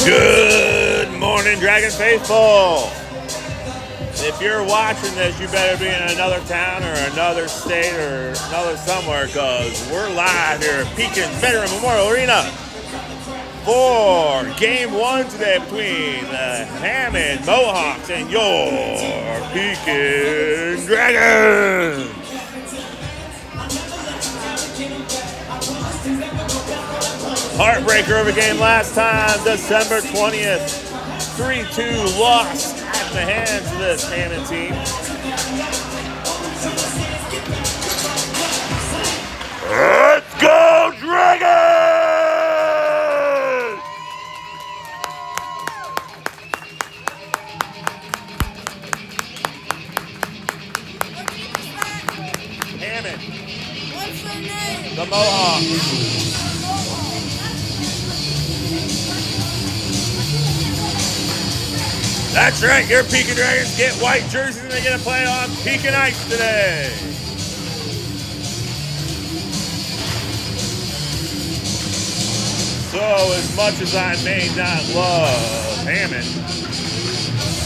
Good morning, Dragon Faithful. If you're watching this, you better be in another town or another state or another somewhere, because we're live here at Pekin Veteran Memorial Arena for Game 1 today between the Hammond Mohawks and your Pekin Dragons. Heartbreaker of a game last time, December 20th. 3-2 loss at the hands of this Hammond team. Let's go, Dragons! Hammond. What's their name? The Mohawks. That's right, your Pekin Dragons get white jerseys and they get to play on Pekin Ice today. So as much as I may not love Hammond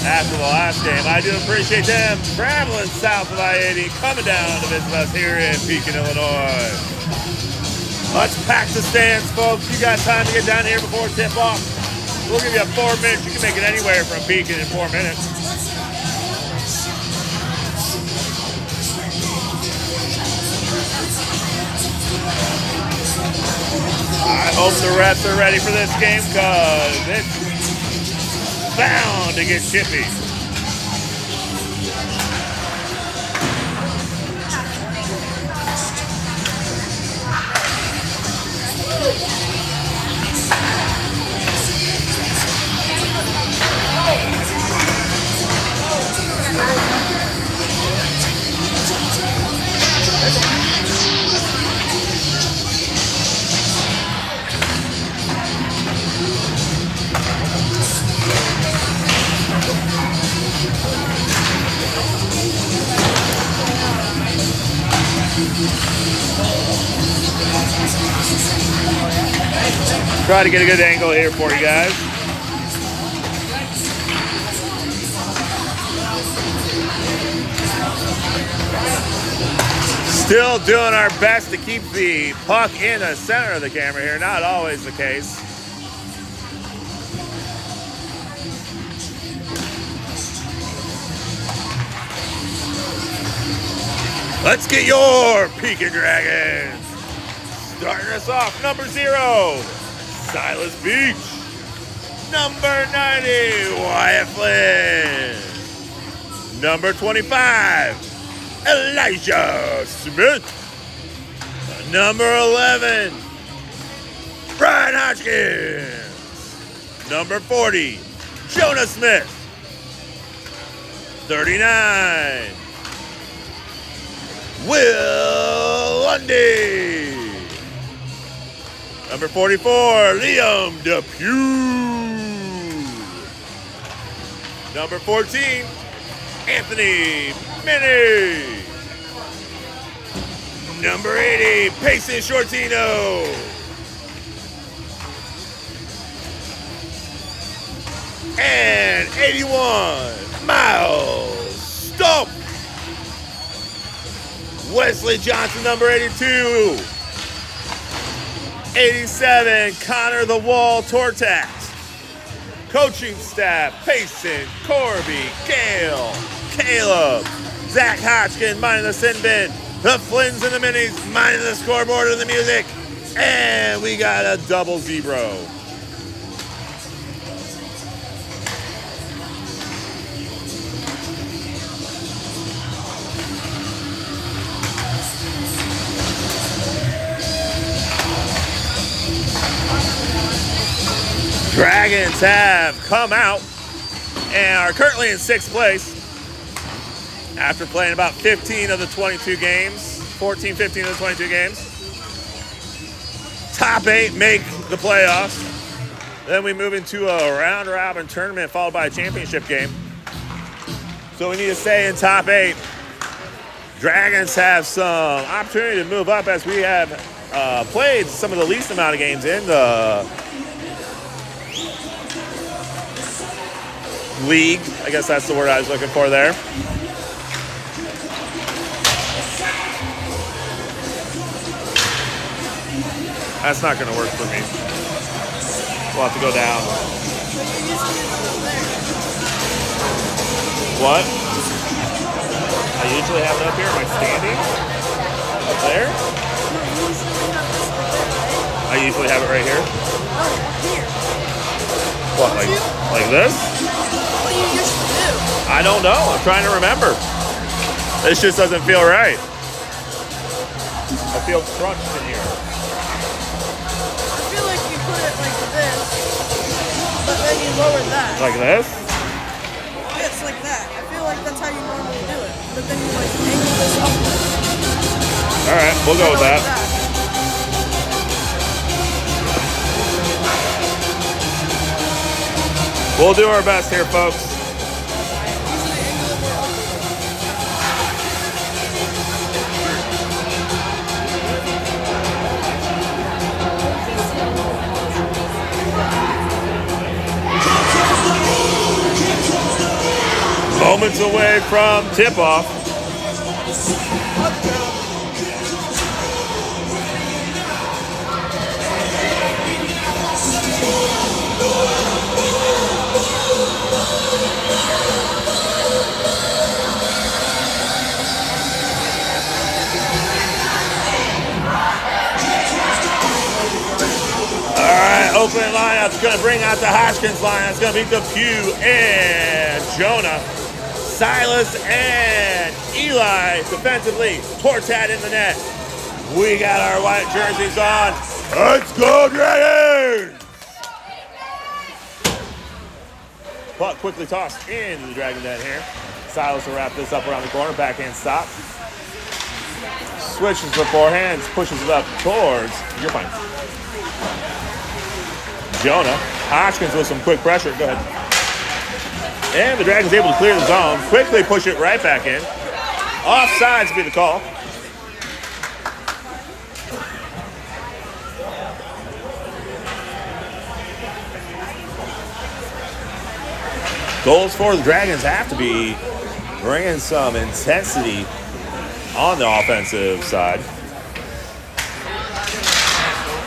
after the last game, I do appreciate them traveling south of I-80, coming down to visit us here in Pekin, Illinois. Let's pack the stands, folks. You got time to get down here before tip-off. We'll give you 4 minutes. You can make it anywhere from Pekin in 4 minutes. I hope the refs are ready for this game, because it's bound to get chippy. Try to get a good angle here for you guys. Still doing our best to keep the puck in the center of the camera here. Not always the case. Let's get your Pekin Dragons. Starting us off, number 0, Silas Beach. Number 90, Wyatt Flynn. Number 25, Eli Smith. Number 11, Brian Hodgkins. Number 40, Jonah Smith. 39, Will Lundy. Number 44, Liam Depeugh. Number 14, Anthony Minnie. Number 80, Payson Sciortino. And 81, Myles Stump. Wesley Johnson, number 82. 87, Connor the Wall Tortax. Coaching staff, Payson, Corby, Gail, Caleb, Zach Hodgkins, minding the sin bin. The Flynns and the Minis, minding the scoreboard and the music. And we got a double zebra. Dragons have come out and are currently in 6th place after playing about 15 of the 22 games, 14, 15 of the 22 games. Top 8 make the playoffs. Then we move into a round-robin tournament followed by a championship game. So we need to stay in top 8. Dragons have some opportunity to move up as we have played some of the least amount of games in the league. I guess that's the word I was looking for there. That's not going to work for me. We'll have to go down. What? I usually have it up here. Am I standing? Up there? I usually have it right here. What, like this? What do you used to do? I don't know. I'm trying to remember. This just doesn't feel right. I feel crunched in here. I feel like you put it like this, but then you lower that. Like this? Yes, like that. I feel like that's how you normally do it. But then you like angle this upward. Alright, we'll go with that. We'll do our best here, folks. Moments away from tip-off. Opening lineup is going to bring out the Hodgkins line. It's going to be Depeugh and Jonah. Silas and Eli defensively. Tortat in the net. We got our white jerseys on. Let's go, Dragons! Puck quickly tossed into the Dragon net here. Silas will wrap this up around the corner. Backhand stop. Switches the forehands. Pushes it up towards. You're fine. Jonah. Hodgkins with some quick pressure. Go ahead. And the Dragons able to clear the zone. Quickly push it right back in. Offsides be the call. Goals for the Dragons have to be bringing some intensity on the offensive side.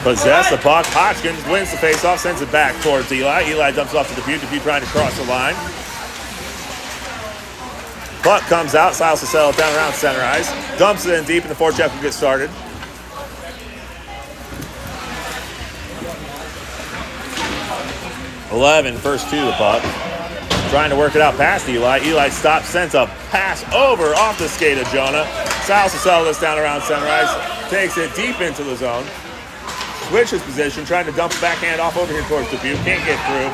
Possess the puck. Hodgkins wins the faceoff, sends it back towards Eli. Eli dumps it off to Depeugh. Depeugh trying to cross the line. Puck comes out. Silas will settle it down around center ice. Dumps it in deep, and the forecheck will get started. First to the puck. Trying to work it out past Eli. Eli stops, sends a pass over off the skate of Jonah. Silas will settle this down around center ice. Takes it deep into the zone. Switches position, trying to dump backhand off over here towards Depeugh. Can't get through.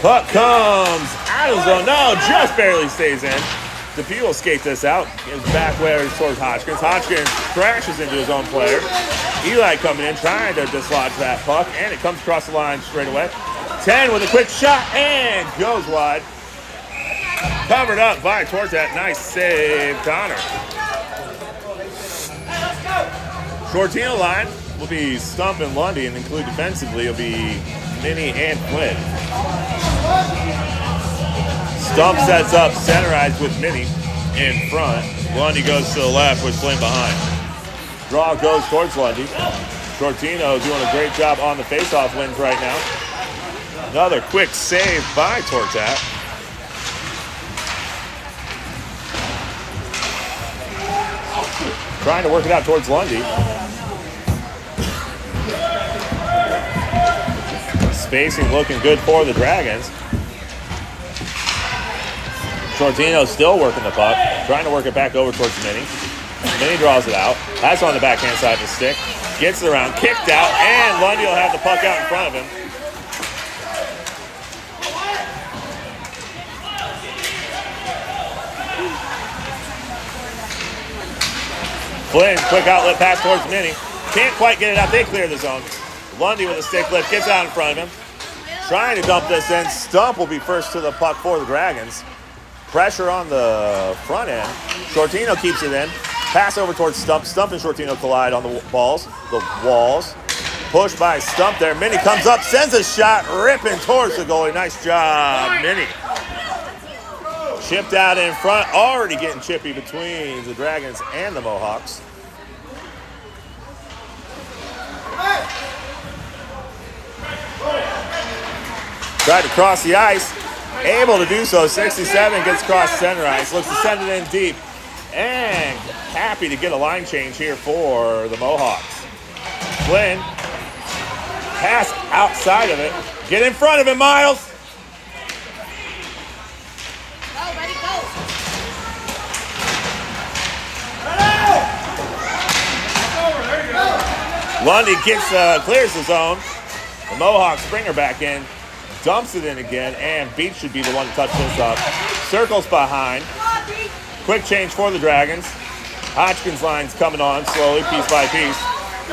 Puck comes out of the zone. No, just barely stays in. Depeugh will skate this out. Gives back where towards Hodgkins. Hodgkins crashes into his own player. Eli coming in, trying to dislodge that puck, and it comes across the line straight away. 10 with a quick shot, and goes wide. Covered up by Tortat. Nice save, Connor. Sciortino line will be Stump and Lundy, and include defensively will be Minnie and Flynn. Stump sets up center ice with Minnie in front. Lundy goes to the left with Flynn behind. Draw goes towards Lundy. Sciortino doing a great job on the faceoff wins right now. Another quick save by Tortat. Trying to work it out towards Lundy. Spacing looking good for the Dragons. Sciortino still working the puck. Trying to work it back over towards Minnie. Minnie draws it out. That's on the backhand side of the stick. Gets it around, kicked out, and Lundy will have the puck out in front of him. Flynn, quick outlet pass towards Minnie. Can't quite get it out. They clear the zone. Lundy with a stick lift, gets out in front of him. Trying to dump this in. Stump will be first to the puck for the Dragons. Pressure on the front end. Sciortino keeps it in. Pass over towards Stump. Stump and Sciortino collide on the walls. Push by Stump there. Minnie comes up, sends a shot, ripping towards the goalie. Nice job, Minnie. Chipped out in front, already getting chippy between the Dragons and the Mohawks. Tried to cross the ice, able to do so. 67 gets across center ice, looks to send it in deep, and happy to get a line change here for the Mohawks. Flynn, pass outside of it. Get in front of him, Myles. Lundy gets clears the zone. The Mohawks bring her back in, dumps it in again, and Beach should be the one to touch this up. Circles behind. Quick change for the Dragons. Hodgkins line's coming on slowly, piece by piece.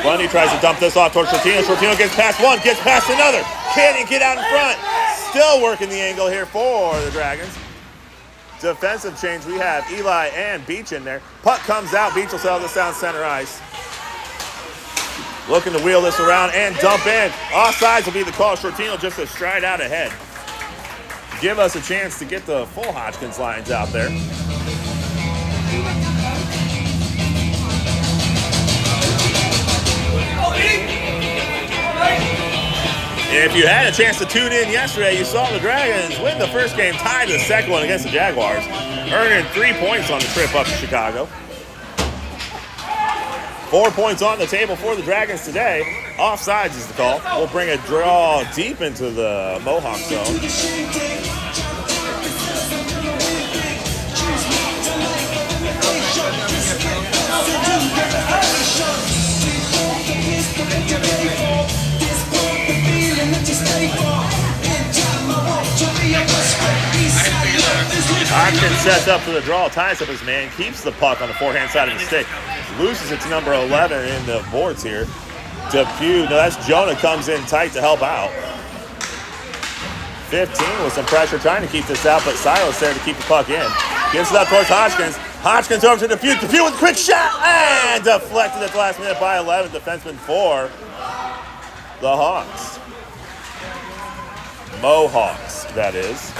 Lundy tries to dump this off towards Sciortino. Sciortino gets past one, gets past another. Can't he get out in front? Still working the angle here for the Dragons. Defensive change, we have Eli and Beach in there. Puck comes out, Beach will settle this down center ice. Looking to wheel this around and dump in. Offsides will be the call. Sciortino just a stride out ahead. Give us a chance to get the full Hodgkins lines out there. If you had a chance to tune in yesterday, you saw the Dragons win the first game, tied the second one against the Jaguars, earning 3 points on the trip up to Chicago. 4 points on the table for the Dragons today. Offsides is the call. We'll bring a draw deep into the Mohawk zone. Hodgkins sets up for the draw, ties up his man, keeps the puck on the forehand side of the stick, loses it to number 11 in the boards here. Depeugh, no, that's Jonah, comes in tight to help out. 15 with some pressure trying to keep this out, but Silas there to keep the puck in. Gets it up towards Hodgkins. Hodgkins over to Depeugh. Depeugh with a quick shot and deflected at the last minute by 11 defenseman for the Hawks. Mohawks, that is.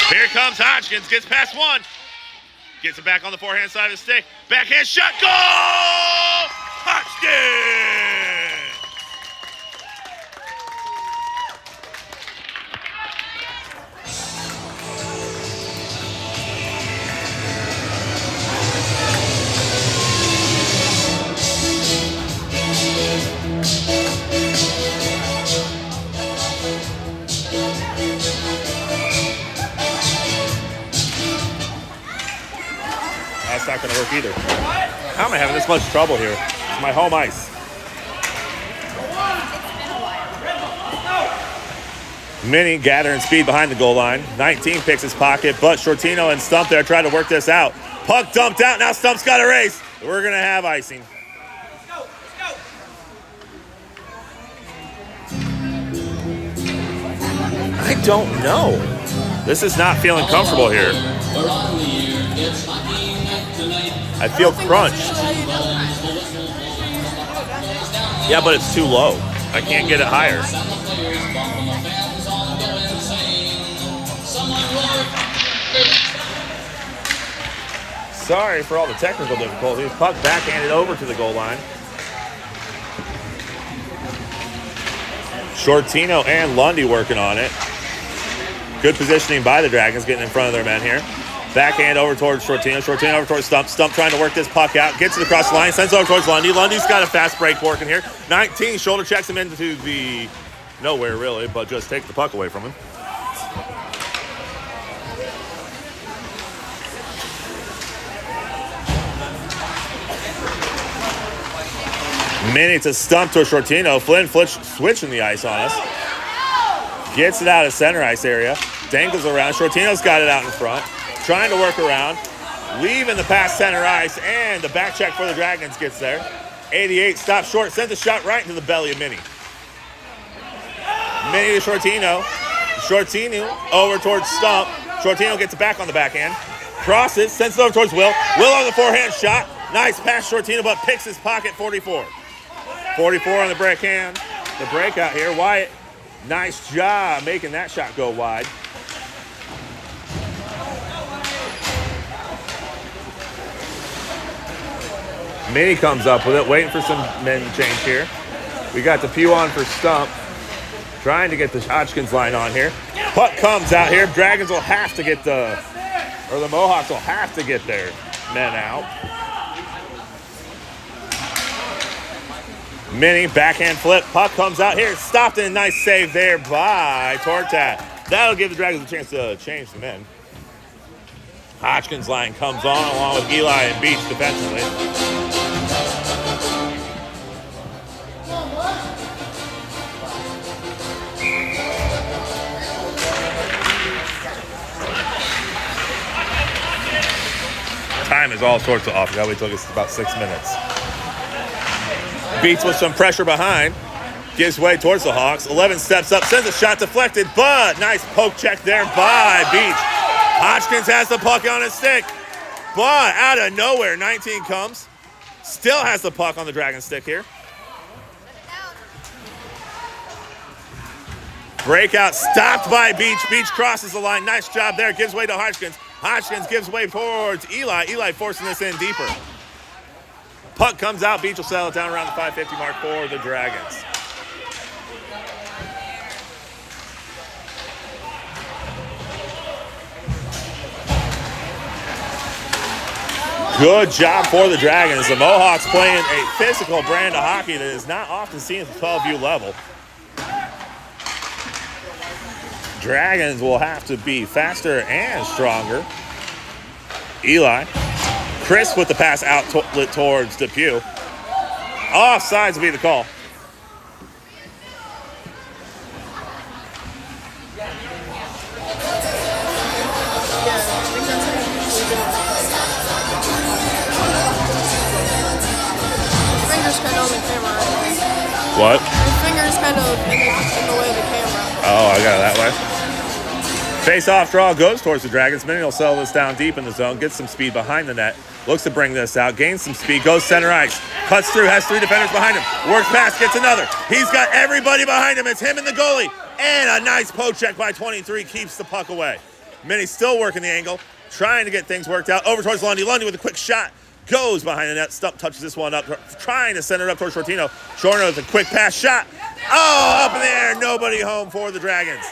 Here comes Hodgkins, gets past one. Gets it back on the forehand side of the stick. Backhand shot, goal! Hodgkins! That's not going to work either. How am I having this much trouble here? It's my home ice. Minnie gathering speed behind the goal line. 19 picks his pocket, but Sciortino and Stump there trying to work this out. Puck dumped out. Now Stump's got a race. We're going to have icing. I don't know. This is not feeling comfortable here. I feel crunched. Yeah, but it's too low. I can't get it higher. Sorry for all the technical difficulties. Puck backhanded over to the goal line. Sciortino and Lundy working on it. Good positioning by the Dragons, getting in front of their men here. Backhand over towards Sciortino. Sciortino over towards Stump. Stump trying to work this puck out. Gets it across the line. Sends it over towards Lundy. Lundy's got a fast break working here. 19 shoulder checks him into the nowhere really, but just take the puck away from him. Minnie to Stump to Sciortino. Flynn switching the ice on us. Gets it out of center ice area. Dangles around. Sciortino's got it out in front. Trying to work around, leaving the past center ice, and the back check for the Dragons gets there. 88 stops short, sends a shot right into the belly of Minnie. Minnie to Sciortino. Sciortino over towards Stump. Sciortino gets it back on the backhand. Crosses, sends it over towards Will. Will on the forehand shot. Nice pass, Sciortino, but picks his pocket, 44. 44 on the breakhand. The breakout here. Wyatt, nice job making that shot go wide. Minnie comes up with it, waiting for some men change here. We got Depeugh on for Stump. Trying to get the Hodgkins line on here. Puck comes out here. Dragons will have to get the Mohawks will have to get their men out. Minnie, backhand flip. Puck comes out here. Stopped in a nice save there by Tortat. That'll give the Dragons a chance to change the men. Hodgkins line comes on along with Eli and Beach defensively. Time is all sorts of off. We gotta wait till it's about 6 minutes. Beats with some pressure behind. Gives way towards the Hawks. 11 steps up, sends a shot deflected, but nice poke check there by Beach. Hodgkins has the puck on his stick, but out of nowhere, 19 comes. Still has the puck on the Dragon stick here. Breakout stopped by Beach. Beach crosses the line. Nice job there. Gives way to Hodgkins. Hodgkins gives way towards Eli. Eli forcing this in deeper. Puck comes out. Beach will settle it down around the 5:50 mark for the Dragons. Good job for the Dragons. The Mohawks playing a physical brand of hockey that is not often seen at the 12U level. Dragons will have to be faster and stronger. Eli. Chris with the pass out towards Depeugh. Offsides will be the call. What? Your finger's kind of in the way of the camera. Oh, I got it that way. Face-off draw goes towards the Dragons. Minnie will settle this down deep in the zone, gets some speed behind the net, looks to bring this out, gains some speed, goes center ice, cuts through, has 3 defenders behind him, works past, gets another. He's got everybody behind him. It's him and the goalie. And a nice poke check by 23 keeps the puck away. Minnie still working the angle, trying to get things worked out. Over towards Lundy. Lundy with a quick shot. Goes behind the net. Stump touches this one up, trying to send it up towards Sciortino. Sciortino with a quick pass shot. Oh, up in the air. Nobody home for the Dragons.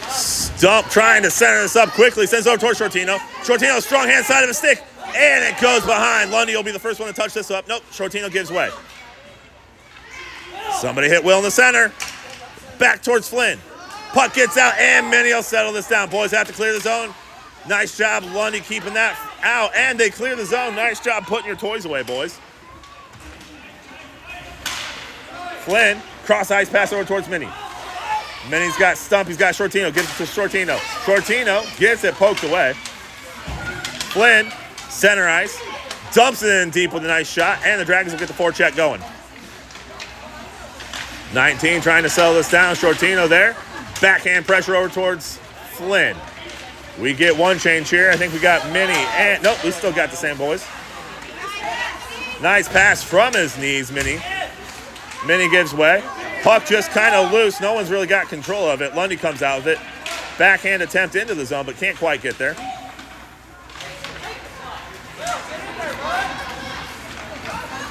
Stump trying to center this up quickly. Sends it over towards Sciortino. Sciortino, strong hand side of a stick. And it goes behind. Lundy will be the first one to touch this up. Nope, Sciortino gives way. Somebody hit Will in the center. Back towards Flynn. Puck gets out, and Minnie will settle this down. Boys have to clear the zone. Nice job, Lundy, keeping that out. And they clear the zone. Nice job putting your toys away, boys. Flynn, cross ice pass over towards Minnie. Minnie's got Stump. He's got Sciortino. Gives it to Sciortino. Sciortino gets it poked away. Flynn, center ice. Dumps it in deep with a nice shot. And the Dragons will get the forecheck going. 19 trying to settle this down. Sciortino there. Backhand pressure over towards Flynn. We get one change here. I think we got Minnie. And nope, we still got the same boys. Nice pass from his knees, Minnie. Minnie gives way. Puck just kind of loose. No one's really got control of it. Lundy comes out with it. Backhand attempt into the zone, but can't quite get there.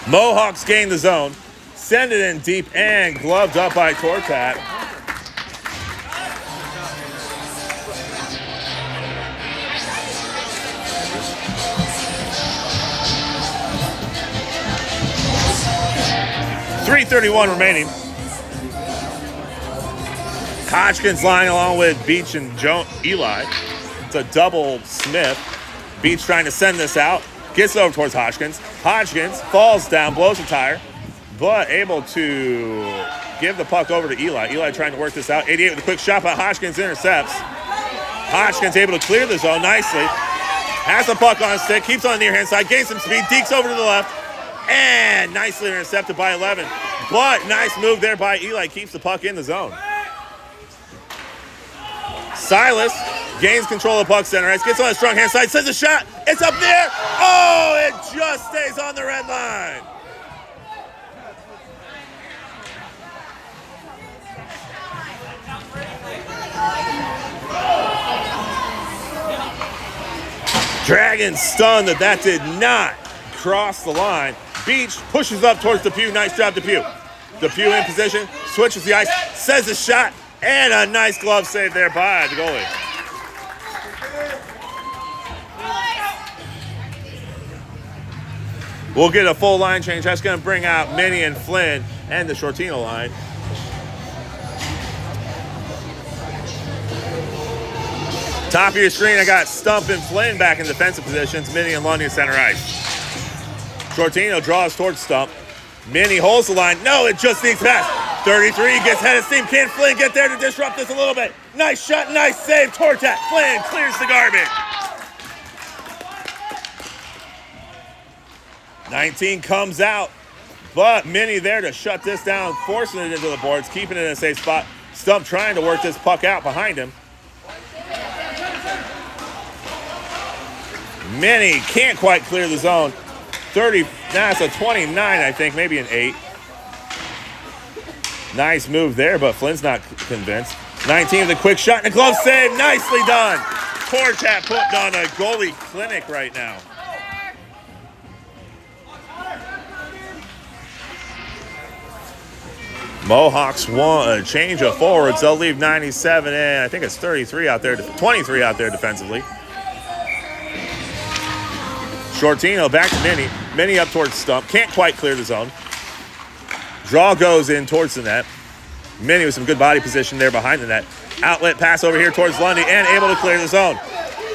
Mohawks gain the zone. Send it in deep and gloved up by Tortat. .331 remaining. Hodgkins lying along with Beach and Eli. It's a double Smith. Beach trying to send this out. Gets over towards Hodgkins. Hodgkins falls down, blows a tire, but able to give the puck over to Eli. Eli trying to work this out. 88 with a quick shot, but Hodgkins intercepts. Hodgkins able to clear the zone nicely. Has the puck on his stick, keeps on the near hand side, gains some speed, dekes over to the left, and nicely intercepted by 11. But nice move there by Eli, keeps the puck in the zone. Silas gains control of the puck, center ice, gets on his strong hand side, sends a shot. It's up there. Oh, it just stays on the red line. Dragons stunned that did not cross the line. Beach pushes up towards Depeugh. Nice job, Depeugh. Depeugh in position, switches the ice, sends a shot, and a nice glove save there by the goalie. We'll get a full line change. That's going to bring out Minnie and Flynn and the Sciortino line. Top of your screen, I got Stump and Flynn back in defensive positions. Minnie and Lundy center ice. Sciortino draws towards Stump. Minnie holds the line. No, it just sneaks past. 33 gets head of steam. Can Flynn get there to disrupt this a little bit? Nice shot, nice save. Tortat. Flynn clears the garbage. 19 comes out, but Minnie there to shut this down, forcing it into the boards, keeping it in a safe spot. Stump trying to work this puck out behind him. Minnie can't quite clear the zone. 30, that's a 29, I think, maybe an 8. Nice move there, but Flynn's not convinced. 19 with a quick shot and a glove save. Nicely done. Tortat putting on a goalie clinic right now. Mohawks want a change of forwards. They'll leave 97 and I think it's 33 out there, 23 out there defensively. Sciortino back to Minnie. Minnie up towards Stump. Can't quite clear the zone. Draw goes in towards the net. Minnie with some good body position there behind the net. Outlet pass over here towards Lundy and able to clear the zone.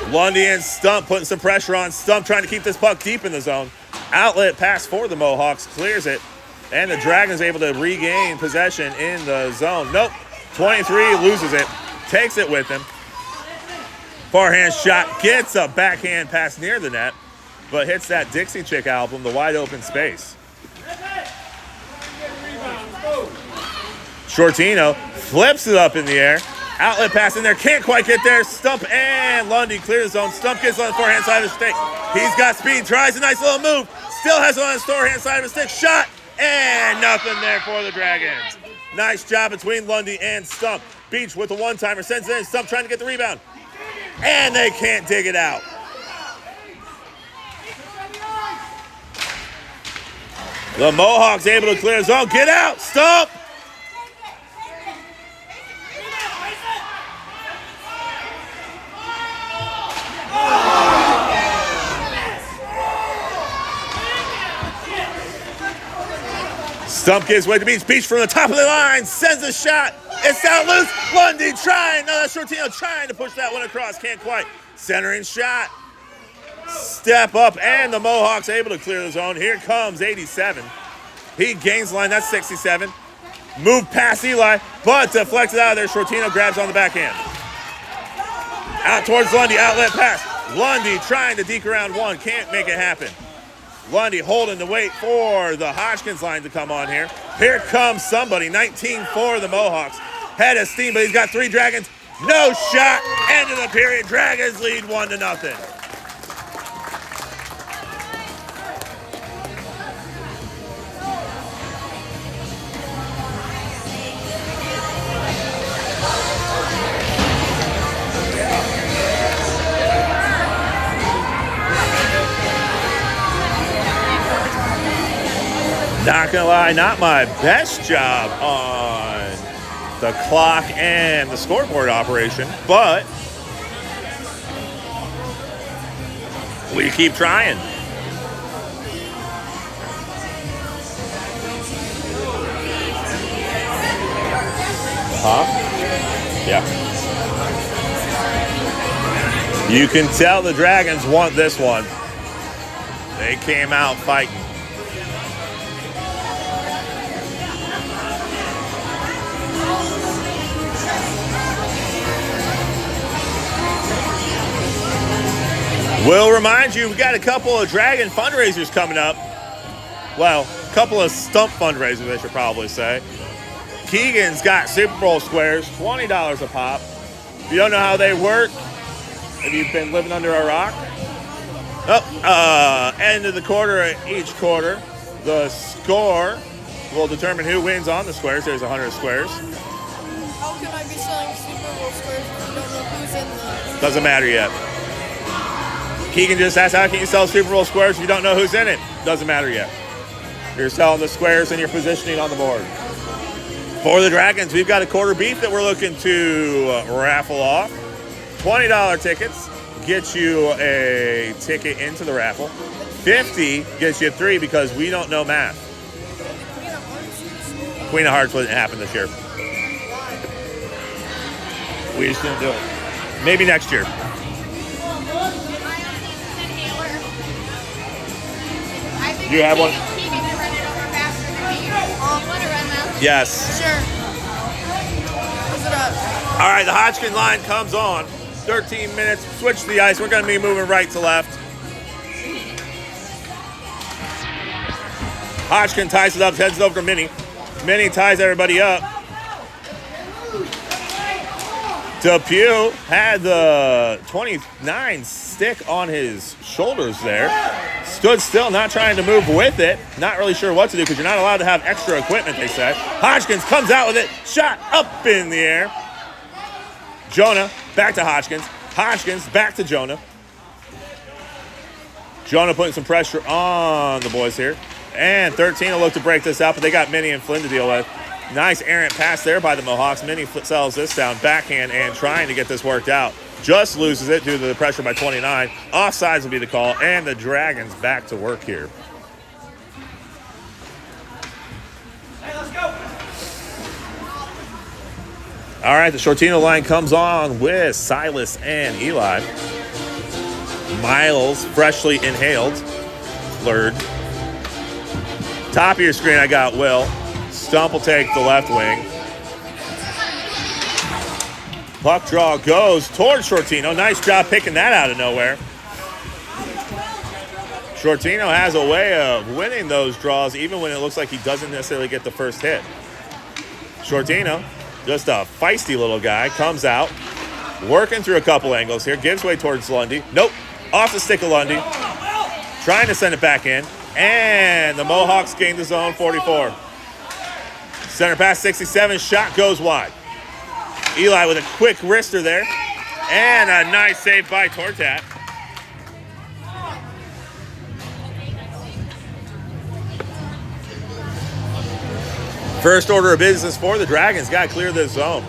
Lundy and Stump putting some pressure on. Stump trying to keep this puck deep in the zone. Outlet pass for the Mohawks. Clears it. And the Dragons able to regain possession in the zone. Nope. 23 loses it. Takes it with him. Forehand shot. Gets a backhand pass near the net. But hits that Dixie Chick album, the wide open space. Sciortino flips it up in the air. Outlet pass in there. Can't quite get there. Stump and Lundy clear the zone. Stump gets on the forehand side of the stick. He's got speed. Tries a nice little move. Still has it on his forehand side of the stick. Shot. And nothing there for the Dragons. Nice job between Lundy and Stump. Beach with a one-timer. Sends it in. Stump trying to get the rebound. And they can't dig it out. The Mohawks able to clear the zone. Get out. Stump. Stump gives way to Beach. Beach from the top of the line. Sends a shot. It's out loose. Lundy trying. No, that's Sciortino trying to push that one across. Can't quite. Centering shot. Step up, and the Mohawks able to clear the zone. Here comes 87. He gains the line. That's 67. Move past Eli, but deflected out of there. Sciortino grabs on the backhand. Out towards Lundy. Outlet pass. Lundy trying to deke around one. Can't make it happen. Lundy holding the wait for the Hodgkins line to come on here. Here comes somebody. 19 for the Mohawks. Head of steam, but he's got 3 Dragons. No shot. End of the period. Dragons lead 1-0. Not gonna lie, not my best job on the clock and the scoreboard operation, but we keep trying. Huh? Yeah. You can tell the Dragons want this one. They came out fighting. We'll remind you, we got a couple of Dragon fundraisers coming up. Well, a couple of Stump fundraisers, I should probably say. Keegan's got Super Bowl squares, $20 a pop. you don't know how they work, have you been living under a rock? End of the quarter, each quarter, the score will determine who wins on the squares. There's 100 squares. How can I be selling Super Bowl squares if you don't know who's in the... Doesn't matter yet. Keegan just asked, how can you sell Super Bowl squares if you don't know who's in it? Doesn't matter yet. You're selling the squares and you're positioning on the board. For the Dragons, we've got a quarter beef that we're looking to raffle off. $20 tickets get you a ticket into the raffle. $50 gets you 3 because we don't know math. Queen of Hearts wouldn't happen this year. We just didn't do it. Maybe next year. Do you have one? Yes. Sure. What's it up? All right, the Hodgkins line comes on. 13 minutes. Switch to the ice. We're going to be moving right to left. Hodgkins ties it up, heads it over to Minnie. Minnie ties everybody up. Depeugh had the 29 stick on his shoulders there. Stood still, not trying to move with it. Not really sure what to do because you're not allowed to have extra equipment, they said. Hodgkins comes out with it. Shot up in the air. Jonah back to Hodgkins. Hodgkins back to Jonah. Jonah putting some pressure on the boys here. And 13 will look to break this out, but they got Minnie and Flynn to deal with. Nice errant pass there by the Mohawks. Minnie sells this down backhand and trying to get this worked out. Just loses it due to the pressure by 29. Offsides will be the call, and the Dragons back to work here. Hey, let's go. All right, the Sciortino line comes on with Silas and Eli. Myles, freshly inhaled. Blurred. Top of your screen, I got Will. Stump will take the left wing. Puck draw goes towards Sciortino. Nice job picking that out of nowhere. Sciortino has a way of winning those draws even when it looks like he doesn't necessarily get the first hit. Sciortino, just a feisty little guy, comes out, working through a couple angles here, gives way towards Lundy. Nope, off the stick of Lundy. Trying to send it back in. And the Mohawks gain the zone, 44. Center pass, 67, shot goes wide. Eli with a quick wrister there. And a nice save by Tortat. First order of business for the Dragons. Got to clear this zone.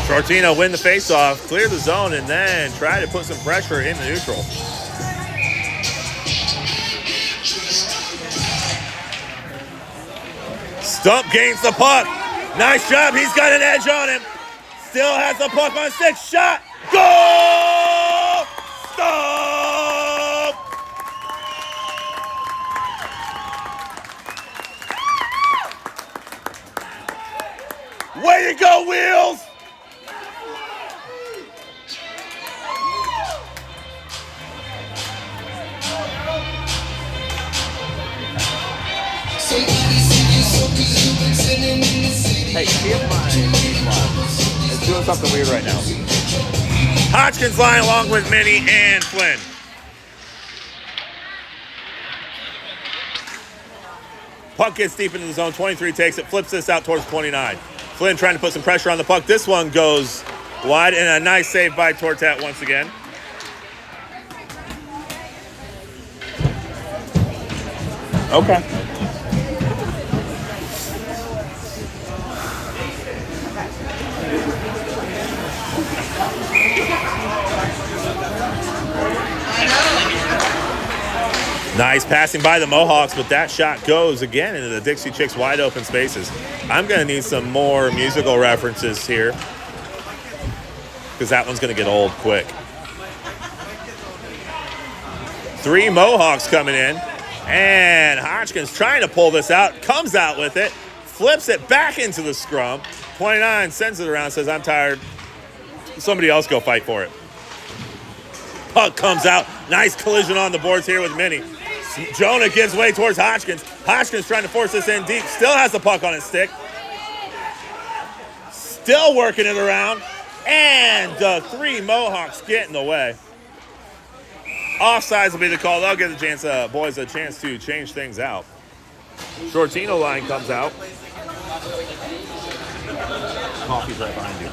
Sciortino win the faceoff, clear the zone, and then try to put some pressure in the neutral. Stump gains the puck. Nice job. He's got an edge on him. Still has the puck on stick. Shot. Goal! Stump! Way to go, Wheels! Hey, see if my it's doing something weird right now. Hodgkins line along with Minnie and Flynn. Puck gets deep into the zone. 23 takes it, flips this out towards 29. Flynn trying to put some pressure on the puck. This one goes wide, and a nice save by Tortat once again. Okay. Nice passing by the Mohawks, but that shot goes again into the Dixie Chicks wide open spaces. I'm going to need some more musical references here because that one's going to get old quick. 3 Mohawks coming in, and Hodgkins trying to pull this out, comes out with it, flips it back into the scrum. 29 sends it around, says, I'm tired. Somebody else go fight for it. Puck comes out. Nice collision on the boards here with Minnie. Jonah gives way towards Hodgkins. Hodgkins trying to force this in deep. Still has the puck on his stick. Still working it around. And the 3 Mohawks get in the way. Offsides will be the call. They'll give the chance, boys a chance to change things out. Sciortino line comes out. Coffee's right behind you.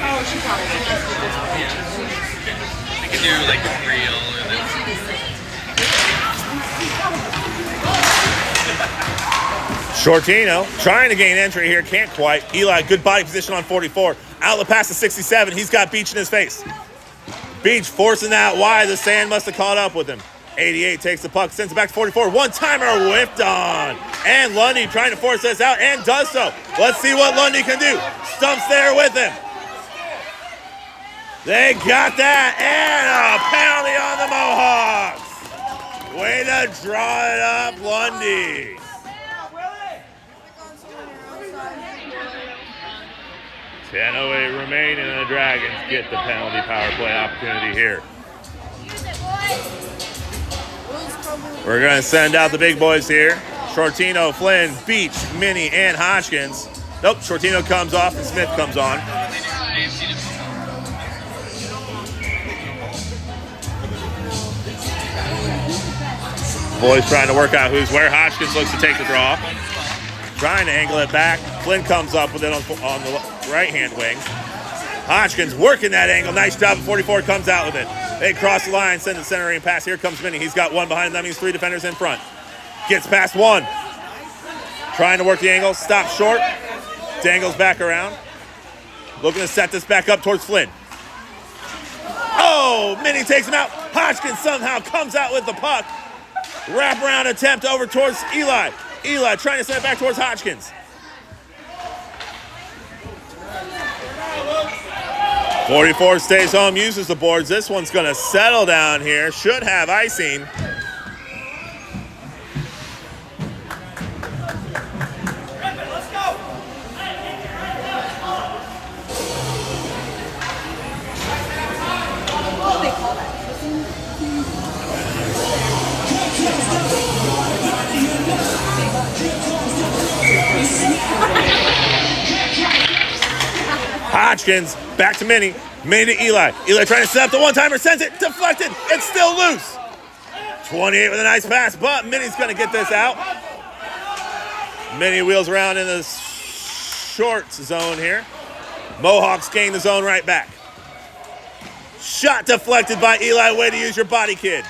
Oh, she probably We can do like a reel and then Sciortino trying to gain entry here, can't quite. Eli, good body position on 44. Outlet pass to 67. He's got Beach in his face. Beach forcing that wide. The sand must have caught up with him. 88 takes the puck, sends it back to 44. One-timer whiffed on. And Lundy trying to force this out and does so. Let's see what Lundy can do. Stump's there with him. They got that. And a penalty on the Mohawks. Way to draw it up, Lundy. 10:08 remaining, and the Dragons get the penalty power play opportunity here. We're going to send out the big boys here. Sciortino, Flynn, Beach, Minnie, and Hodgkins. Nope, Sciortino comes off and Smith comes on. Boys trying to work out who's where. Hodgkins looks to take the draw. Trying to angle it back. Flynn comes up with it on the right-hand wing. Hodgkins working that angle. Nice job. 44 comes out with it. They cross the line, send the centering pass. Here comes Minnie. He's got one behind him. That means 3 defenders in front. Gets past one. Trying to work the angle. Stops short. Dangles back around. Looking to set this back up towards Flynn. Oh, Minnie takes him out. Hodgkins somehow comes out with the puck. Wraparound attempt over towards Eli. Eli trying to send it back towards Hodgkins. 44 stays home, uses the boards. This one's going to settle down here. Should have icing. Let's go. What do they call that? Hodgkins back to Minnie. Minnie to Eli. Eli trying to set up the one-timer. Sends it. Deflected. It's still loose. 28 with a nice pass, but Minnie's going to get this out. Minnie wheels around in the short zone here. Mohawks gain the zone right back. Shot deflected by Eli. Way to use your body, kid.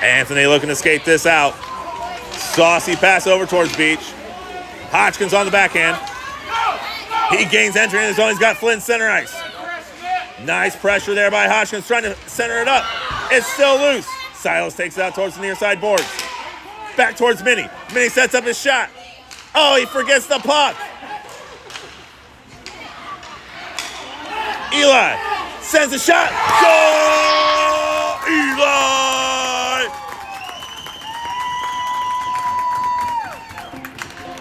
Anthony looking to skate this out. Saucy pass over towards Beach. Hodgkins on the backhand. He gains entry in the zone. He's got Flynn center ice. Nice pressure there by Hodgkins trying to center it up. It's still loose. Silas takes it out towards the near side boards. Back towards Minnie. Minnie sets up his shot. Oh, he forgets the puck. Eli sends a shot. Goal! Eli!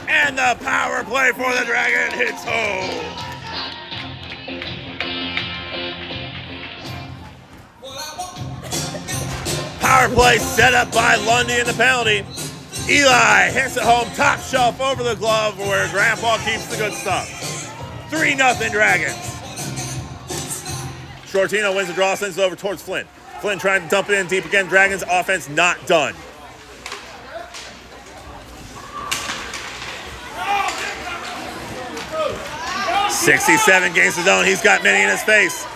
And the power play for the Dragon hits home. Power play set up by Lundy in the penalty. Eli hits it home, top shelf over the glove where Grandpa keeps the good stuff. 3-0 Dragons. Sciortino wins the draw, sends it over towards Flynn. Flynn trying to dump it in deep again. Dragons offense not done. .67 gains the zone. He's got Minnie in his face.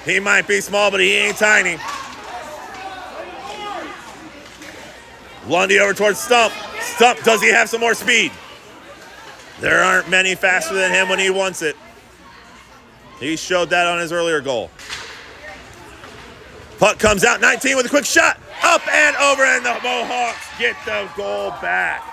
He might be small, but he ain't tiny. Lundy over towards Stump. Stump, does he have some more speed? There aren't many faster than him when he wants it. He showed that on his earlier goal. Puck comes out, 19 with a quick shot. Up and over, and the Mohawks get the goal back.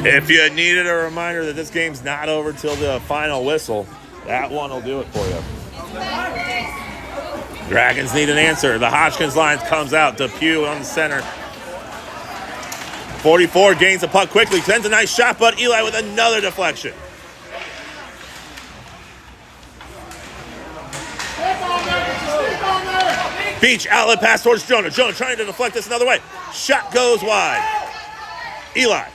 If you needed a reminder that this game's not over till the final whistle, that one will do it for you. Dragons need an answer. The Hodgkins line comes out. Depeugh on the center. 44 gains the puck quickly. Sends a nice shot, but Eli with another deflection. Beach outlet pass towards Jonah. Jonah trying to deflect this another way. Shot goes wide. Eli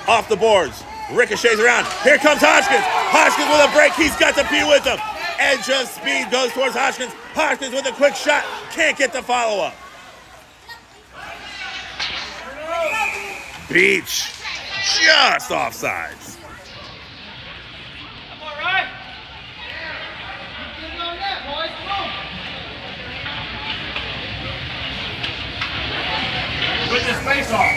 off the boards. Ricochets around. Here comes Hodgkins. Hodgkins with a break. He's got Depeugh with him. Edge of speed goes towards Hodgkins. Hodgkins with a quick shot. Can't get the follow-up. Beach just offsides. I'm all right. Get on that, boys. Come on. Put this face off.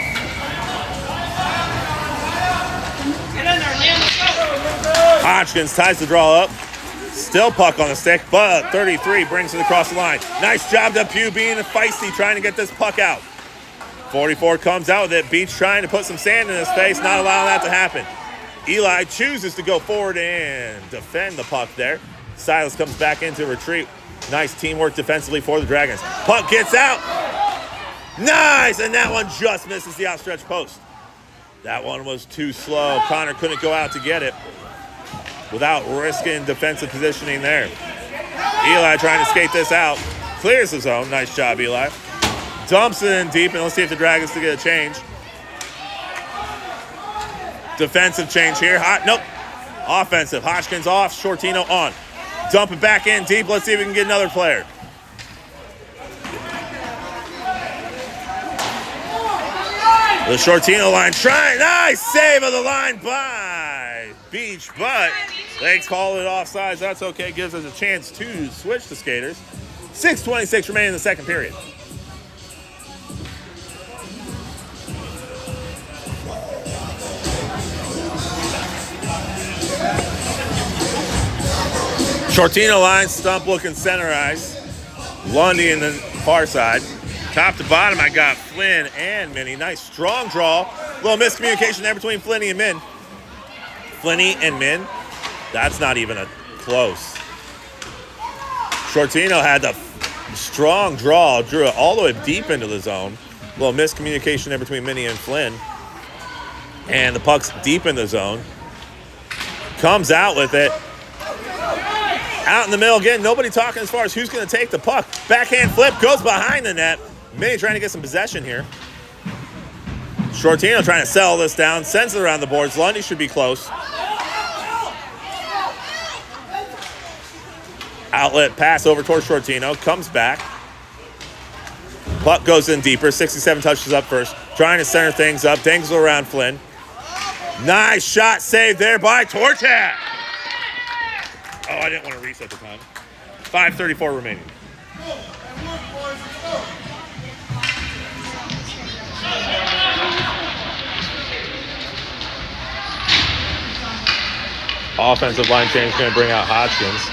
Get in there, Liam. Let's go. Hodgkins ties the draw up. Still puck on the stick, but 33 brings it across the line. Nice job, Depeugh being feisty, trying to get this puck out. 44 comes out with it. Beach trying to put some sand in his face, not allowing that to happen. Eli chooses to go forward and defend the puck there. Silas comes back into retreat. Nice teamwork defensively for the Dragons. Puck gets out. Nice, and that one just misses the outstretched post. That one was too slow. Connor couldn't go out to get it without risking defensive positioning there. Eli trying to skate this out. Clears the zone. Nice job, Eli. Dumps it in deep, and let's see if the Dragons can get a change. Defensive change here. Nope. Offensive. Hodgkins off. Sciortino on. Dump it back in deep. Let's see if we can get another player. The Sciortino line trying. Nice save of the line by Beach, but they call it offsides. That's okay. Gives us a chance to switch the skaters. 6:26 remaining in the second period. Sciortino line, Stump looking center ice. Lundy in the far side. Top to bottom, I got Flynn and Minnie. Nice strong draw. Little miscommunication there between Flinny and Min. Flinny and Min. That's not even a close. Sciortino had the strong draw, drew it all the way deep into the zone. Little miscommunication there between Minnie and Flynn. And the puck's deep in the zone. Comes out with it. Out in the middle again. Nobody talking as far as who's going to take the puck. Backhand flip goes behind the net. Minnie trying to get some possession here. Sciortino trying to settle this down. Sends it around the boards. Lundy should be close. Outlet pass over towards Sciortino. Comes back. Puck goes in deeper. 67 touches up first. Trying to center things up. Dangles around Flynn. Nice shot saved there by Tortak. Oh, I didn't want to reset the time. 5:34 remaining. Offensive line change going to bring out Hodgkins.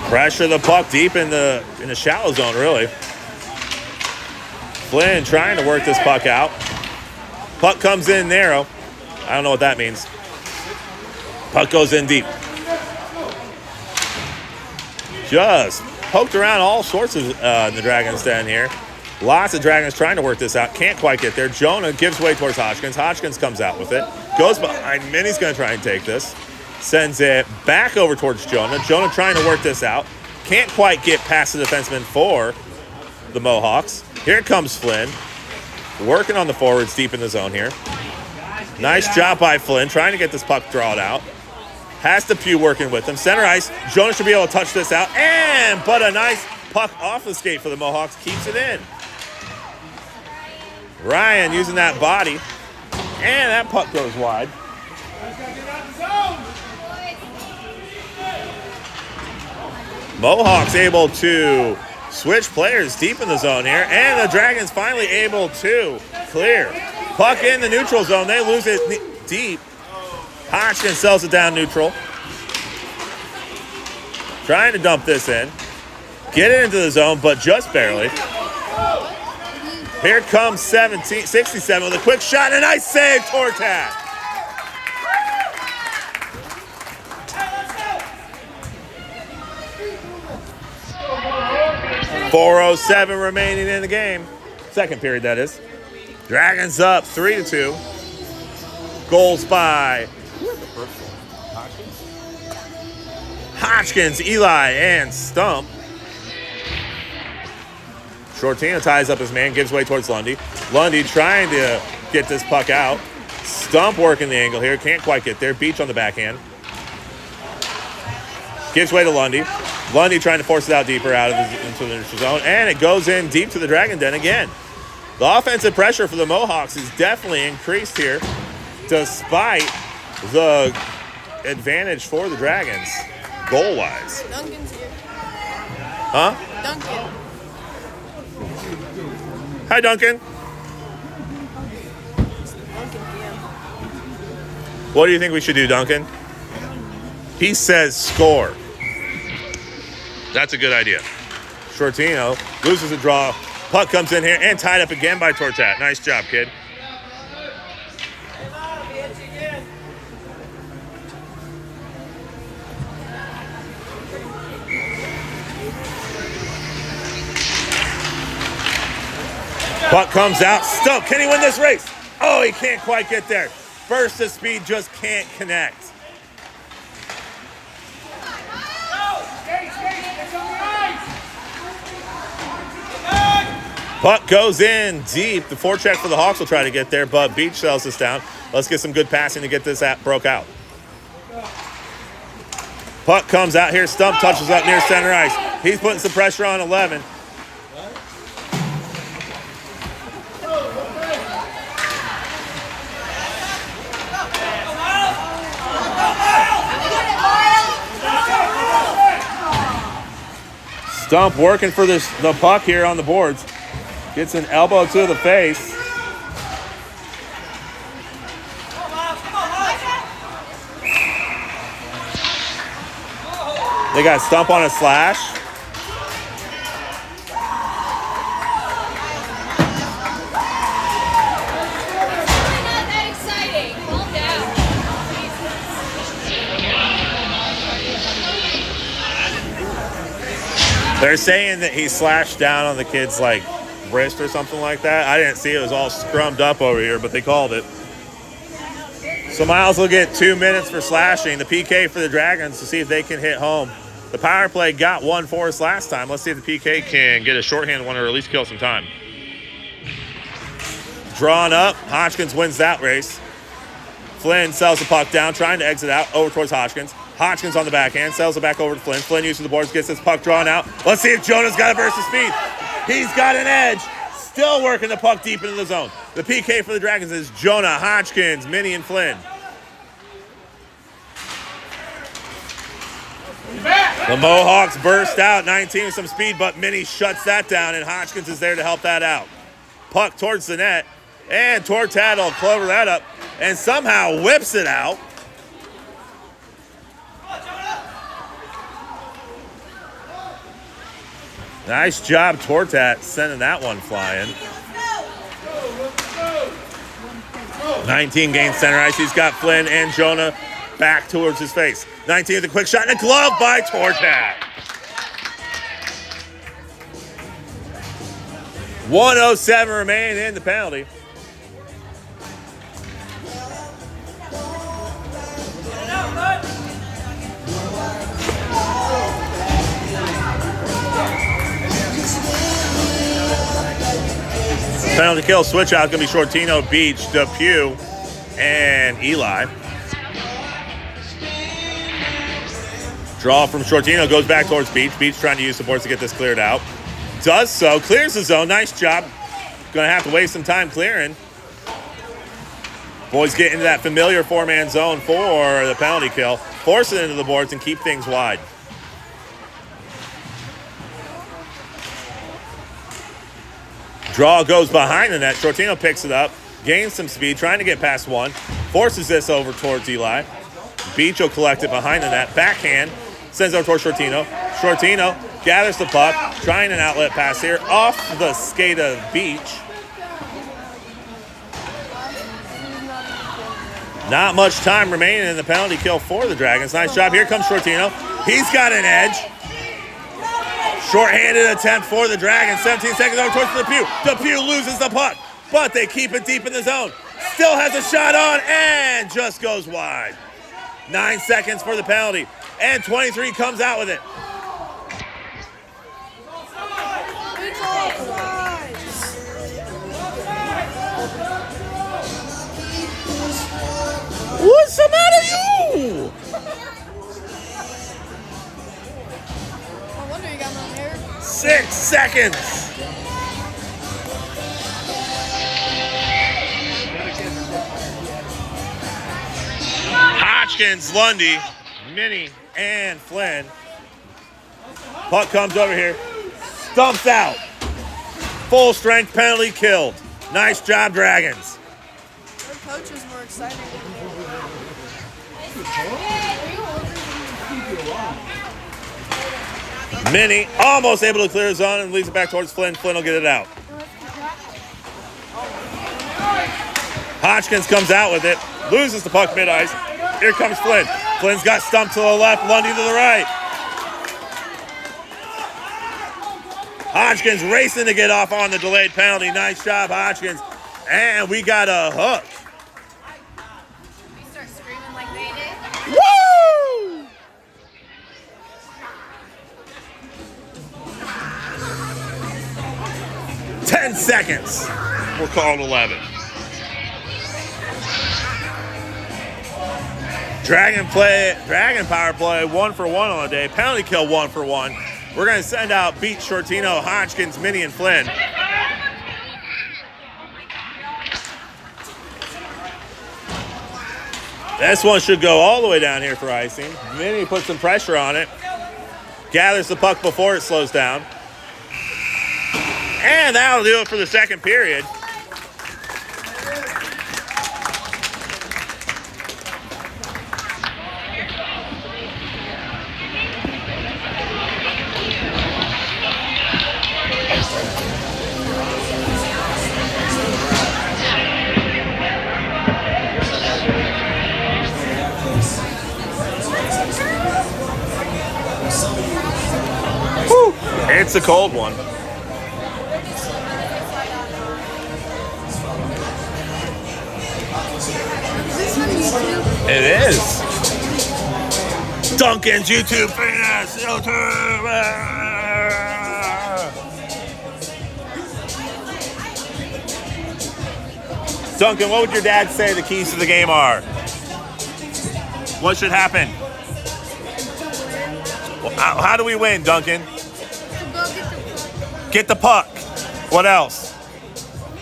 Pressure the puck deep in the shallow zone, really. Flynn trying to work this puck out. Puck comes in narrow. I don't know what that means. Puck goes in deep. Just poked around all sorts of in the Dragons' den here. Lots of Dragons trying to work this out. Can't quite get there. Jonah gives way towards Hodgkins. Hodgkins comes out with it. Goes behind. Minnie's going to try and take this. Sends it back over towards Jonah. Jonah trying to work this out. Can't quite get past the defenseman for the Mohawks. Here comes Flynn. Working on the forwards deep in the zone here. Nice job by Flynn. Trying to get this puck drawn out. Has Depeugh working with him. Center ice. Jonah should be able to touch this out. But a nice puck off the skate for the Mohawks. Keeps it in. Ryan using that body. And that puck goes wide. Mohawks able to switch players deep in the zone here. And the Dragons finally able to clear. Puck in the neutral zone. They lose it deep. Hodgkins sells it down neutral. Trying to dump this in. Get it into the zone, but just barely. Here comes 67 with a quick shot and a nice save, Tortat. 4:07 remaining in the game. Second period, that is. Dragons up 3-2. Goals by Hodgkins, Eli, and Stump. Sciortino ties up his man, gives way towards Lundy. Lundy trying to get this puck out. Stump working the angle here, can't quite get there. Beach on the backhand. Gives way to Lundy. Lundy trying to force it out deeper into the neutral zone, and it goes in deep to the Dragon Den again. The offensive pressure for the Mohawks is definitely increased here, despite the advantage for the Dragons, goal-wise. Duncan's here. Huh? Duncan. Hi, Duncan. What do you think we should do, Duncan? He says score. That's a good idea. Sciortino loses the draw. Puck comes in here and tied up again by Tortat. Nice job, kid. Puck comes out. Stump. Can he win this race? Oh, he can't quite get there. Burst of speed, just can't connect. Puck goes in deep. The forecheck for the Hawks will try to get there, but Beach sells this down. Let's get some good passing to get this broke out. Puck comes out here. Stump touches up near center ice. He's putting some pressure on 11. Stump working for the puck here on the boards. Gets an elbow to the face. They got Stump on a slash. They're saying that he slashed down on the kid's like wrist or something like that. I didn't see it. It was all scrummed up over here, but they called it. So Myles will get 2 minutes for slashing. The PK for the Dragons to see if they can hit home. The power play got one for us last time. Let's see if the PK can get a shorthand one or at least kill some time. Drawn up. Hodgkins wins that race. Flynn sells the puck down, trying to exit out over towards Hodgkins. Hodgkins on the backhand, sells it back over to Flynn. Flynn uses the boards, gets this puck drawn out. Let's see if Jonah's got a burst of speed. He's got an edge. Still working the puck deep into the zone. The PK for the Dragons is Jonah, Hodgkins, Minnie, and Flynn. The Mohawks burst out, 19 with some speed, but Minnie shuts that down, and Hodgkins is there to help that out. Puck towards the net, and Tortat will clover that up, and somehow whips it out. Nice job, Tortat, sending that one flying. 19 gains center ice. He's got Flynn and Jonah back towards his face. 19 with a quick shot and a glove by Tortat. 1:07 remaining in the penalty. Penalty kill switch out going to be Sciortino, Beach, Depeugh, and Eli. Draw from Sciortino goes back towards Beach. Beach trying to use the boards to get this cleared out. Does so. Clears the zone. Nice job. Going to have to waste some time clearing. Boys get into that familiar four-man zone for the penalty kill. Force it into the boards and keep things wide. Draw goes behind the net. Sciortino picks it up, gains some speed, trying to get past one. Forces this over towards Eli. Beach will collect it behind the net. Backhand. Sends over towards Sciortino. Sciortino gathers the puck, trying an outlet pass here off the skate of Beach. Not much time remaining in the penalty kill for the Dragons. Nice job. Here comes Sciortino. He's got an edge. Short-handed attempt for the Dragons. 17 seconds over towards Depeugh. Depeugh loses the puck, but they keep it deep in the zone. Still has a shot on and just goes wide. 9 seconds for the penalty, and 23 comes out with it. It's offside. What's the matter with you? I wonder you got no hair. 6 seconds. Hodgkins, Lundy, Minnie, and Flynn. Puck comes over here. Stumps out. Full strength penalty killed. Nice job, Dragons. Their coach is more exciting. Minnie almost able to clear his zone and leaves it back towards Flynn. Flynn will get it out. Hodgkins comes out with it. Loses the puck mid-ice. Here comes Flynn. Flynn's got Stump to the left, Lundy to the right. Hodgkins racing to get off on the delayed penalty. Nice job, Hodgkins. And we got a hook. We start screaming like they did. Woo! Ten seconds. We're calling 11. Dragon power play 1-for-1 on the day. Penalty kill 1-for-1. We're going to send out Beach, Sciortino, Hodgkins, Minnie, and Flynn. This one should go all the way down here for icing. Minnie puts some pressure on it. Gathers the puck before it slows down. And that'll do it for the second period. Whew. It's a cold one. It is. Duncan's YouTube famous. Duncan, what would your dad say the keys to the game are? What should happen? Well, how do we win, Duncan? Get the puck. What else?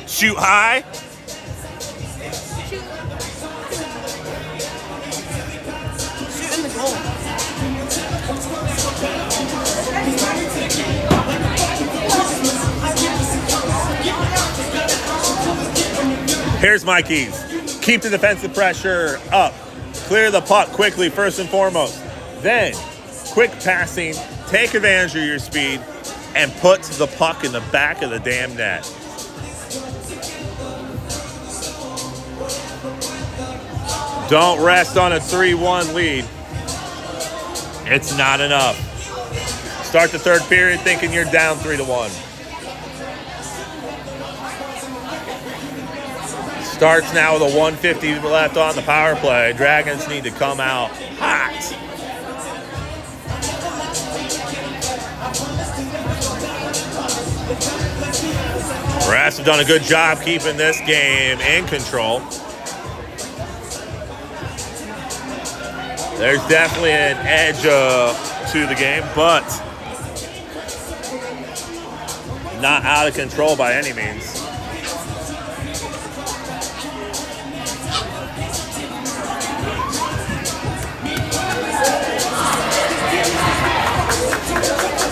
Shoot high? Shoot in the goal. Here's my keys. Keep the defensive pressure up. Clear the puck quickly, first and foremost. Then, quick passing, take advantage of your speed, and put the puck in the back of the damn net. Don't rest on a 3-1 lead. It's not enough. Start the third period thinking you're down 3-1. Starts now with a 1:50 left on the power play. Dragons need to come out hot. Refs have done a good job keeping this game in control. There's definitely an edge to the game, but not out of control by any means.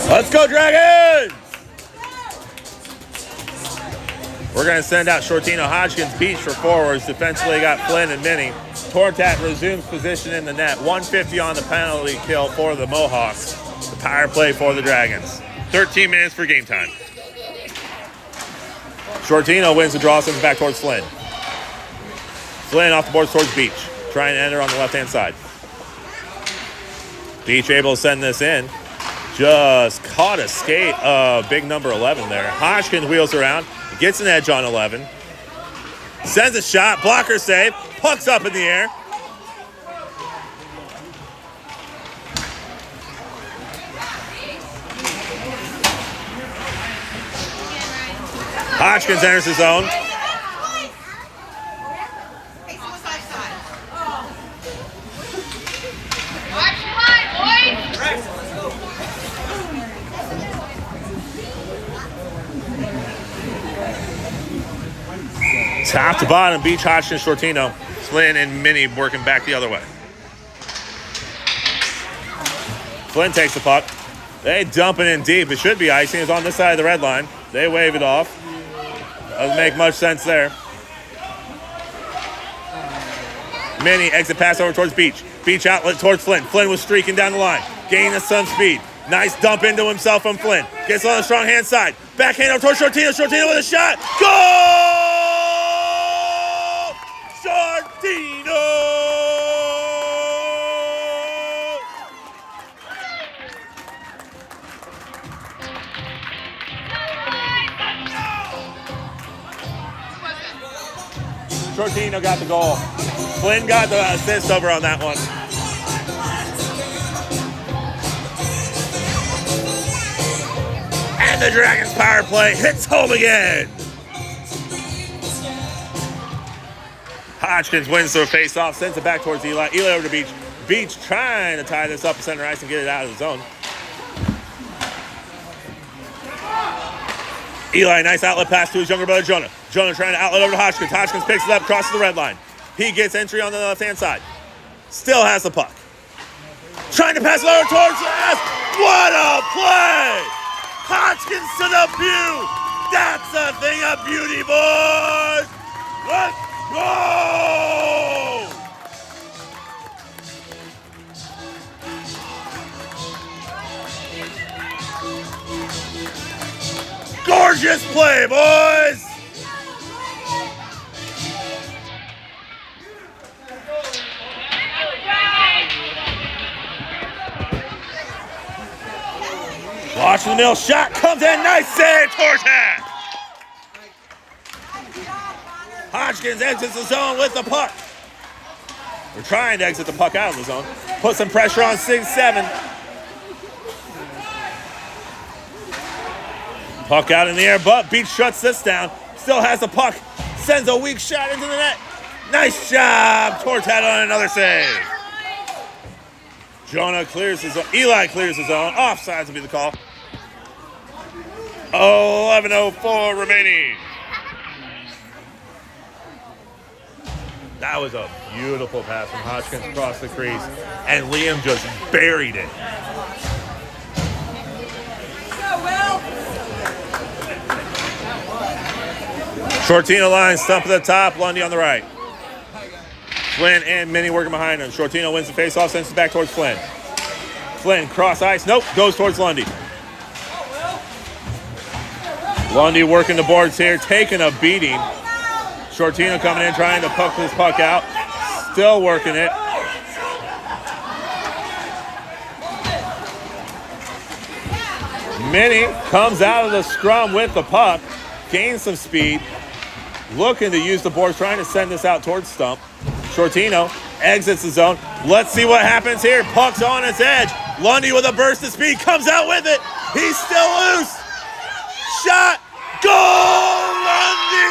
Let's go, Dragons! We're going to send out Sciortino, Hodgkins, Beach for forwards. Defensively, got Flynn and Minnie. Tortat resumes position in the net. 150 on the penalty kill for the Mohawks. The power play for the Dragons. 13 minutes for game time. Sciortino wins the draw, sends it back towards Flynn. Flynn off the boards towards Beach. Trying to enter on the left-hand side. Beach able to send this in. Just caught a skate of big number 11 there. Hodgkins wheels around. Gets an edge on 11. Sends a shot. Blocker save. Puck's up in the air. Hodgkins enters his zone. Top to bottom, Beach, Hodgkins, Sciortino. Flynn and Minnie working back the other way. Flynn takes the puck. They dump it in deep. It should be icing. It's on this side of the red line. They wave it off. Doesn't make much sense there. Minnie exit pass over towards Beach. Beach outlet towards Flynn. Flynn was streaking down the line. Gaining some speed. Nice dump into himself from Flynn. Gets on the strong hand side. Backhand over towards Sciortino. Sciortino with a shot. Goal! Sciortino! Sciortino got the goal. Flynn got the assist over on that one. And the Dragons power play hits home again. Hodgkins wins the face-off, sends it back towards Eli. Eli over to Beach. Beach trying to tie this up to center ice and get it out of the zone. Eli, nice outlet pass to his younger brother, Jonah. Jonah trying to outlet over to Hodgkins. Hodgkins picks it up, crosses the red line. He gets entry on the left-hand side. Still has the puck. Trying to pass it over towards us. What a play! Hodgkins to the Pew. That's a thing of beauty, boys. Let's go! Gorgeous play, boys! Watching the middle shot, comes in, nice save, Tortat! Hodgkins exits the zone with the puck. We're trying to exit the puck out of the zone. Put some pressure on 6-7. Puck out in the air, but Beach shuts this down. Still has the puck. Sends a weak shot into the net. Nice job. Tortat on another save. Jonah clears his own. Eli clears his own. Offsides will be the call. 11:04 remaining. That was a beautiful pass from Hodgkins across the crease. And Liam just buried it. Sciortino line, Stump at the top, Lundy on the right. Flynn and Minnie working behind him. Sciortino wins the face-off, sends it back towards Flynn. Flynn, cross ice, nope, goes towards Lundy. Lundy working the boards here, taking a beating. Sciortino coming in, trying to puck this puck out. Still working it. Minnie comes out of the scrum with the puck, gains some speed. Looking to use the boards, trying to send this out towards Stump. Sciortino exits the zone. Let's see what happens here. Puck's on its edge. Lundy with a burst of speed comes out with it. He's still loose. Shot. Goal, Lundy!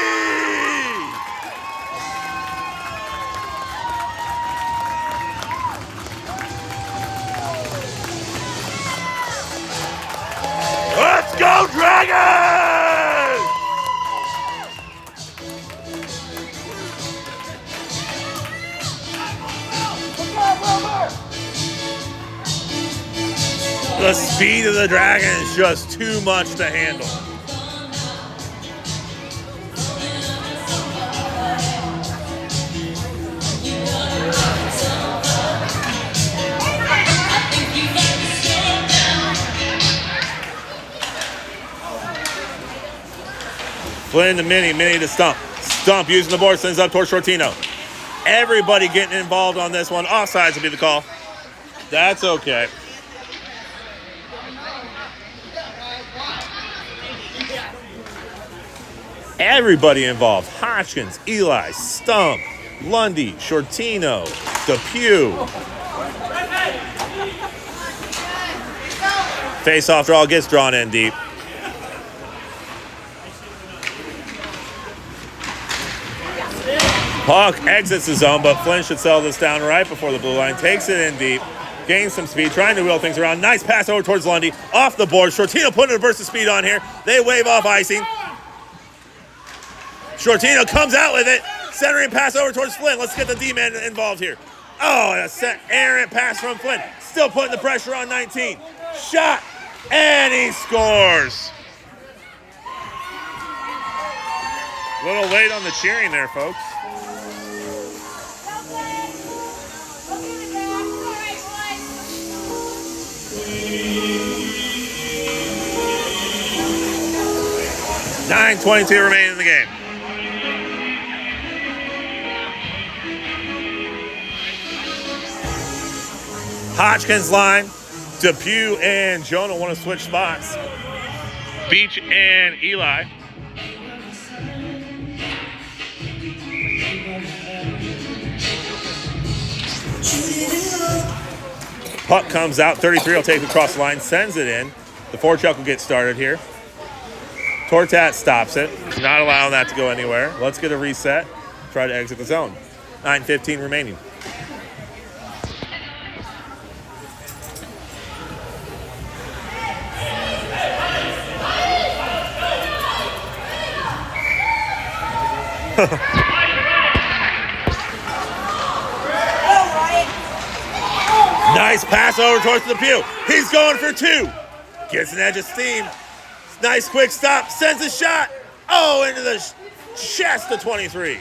Let's go, Dragons! The speed of the Dragon is just too much to handle. Flynn to Mini, Mini to Stump. Stump using the board, sends up towards Sciortino. Everybody getting involved on this one. Offsides will be the call. That's okay. Everybody involved. Hodgkins, Eli, Stump, Lundy, Sciortino, Depeugh. Face-off draw gets drawn in deep. Puck exits the zone, but Flynn should settle this down right before the blue line. Takes it in deep. Gains some speed, trying to wheel things around. Nice pass over towards Lundy. Off the board. Sciortino putting a burst of speed on here. They wave off icing. Sciortino comes out with it. Centering pass over towards Flynn. Let's get the D-man involved here. Oh, a errant pass from Flynn. Still putting the pressure on 19. Shot, and he scores. A little late on the cheering there, folks. .9:22 remaining in the game. Hodgkins line. Depeugh and Jonah want to switch spots. Beach and Eli. Puck comes out. 33 will take it across the line. Sends it in. The forecheck will get started here. Tortat stops it. Not allowing that to go anywhere. Let's get a reset. Try to exit the zone. 9:15 remaining. Nice pass over towards the Depeugh. He's going for two. Gets an edge of steam. Nice quick stop. Sends a shot. Oh, into the chest of 23.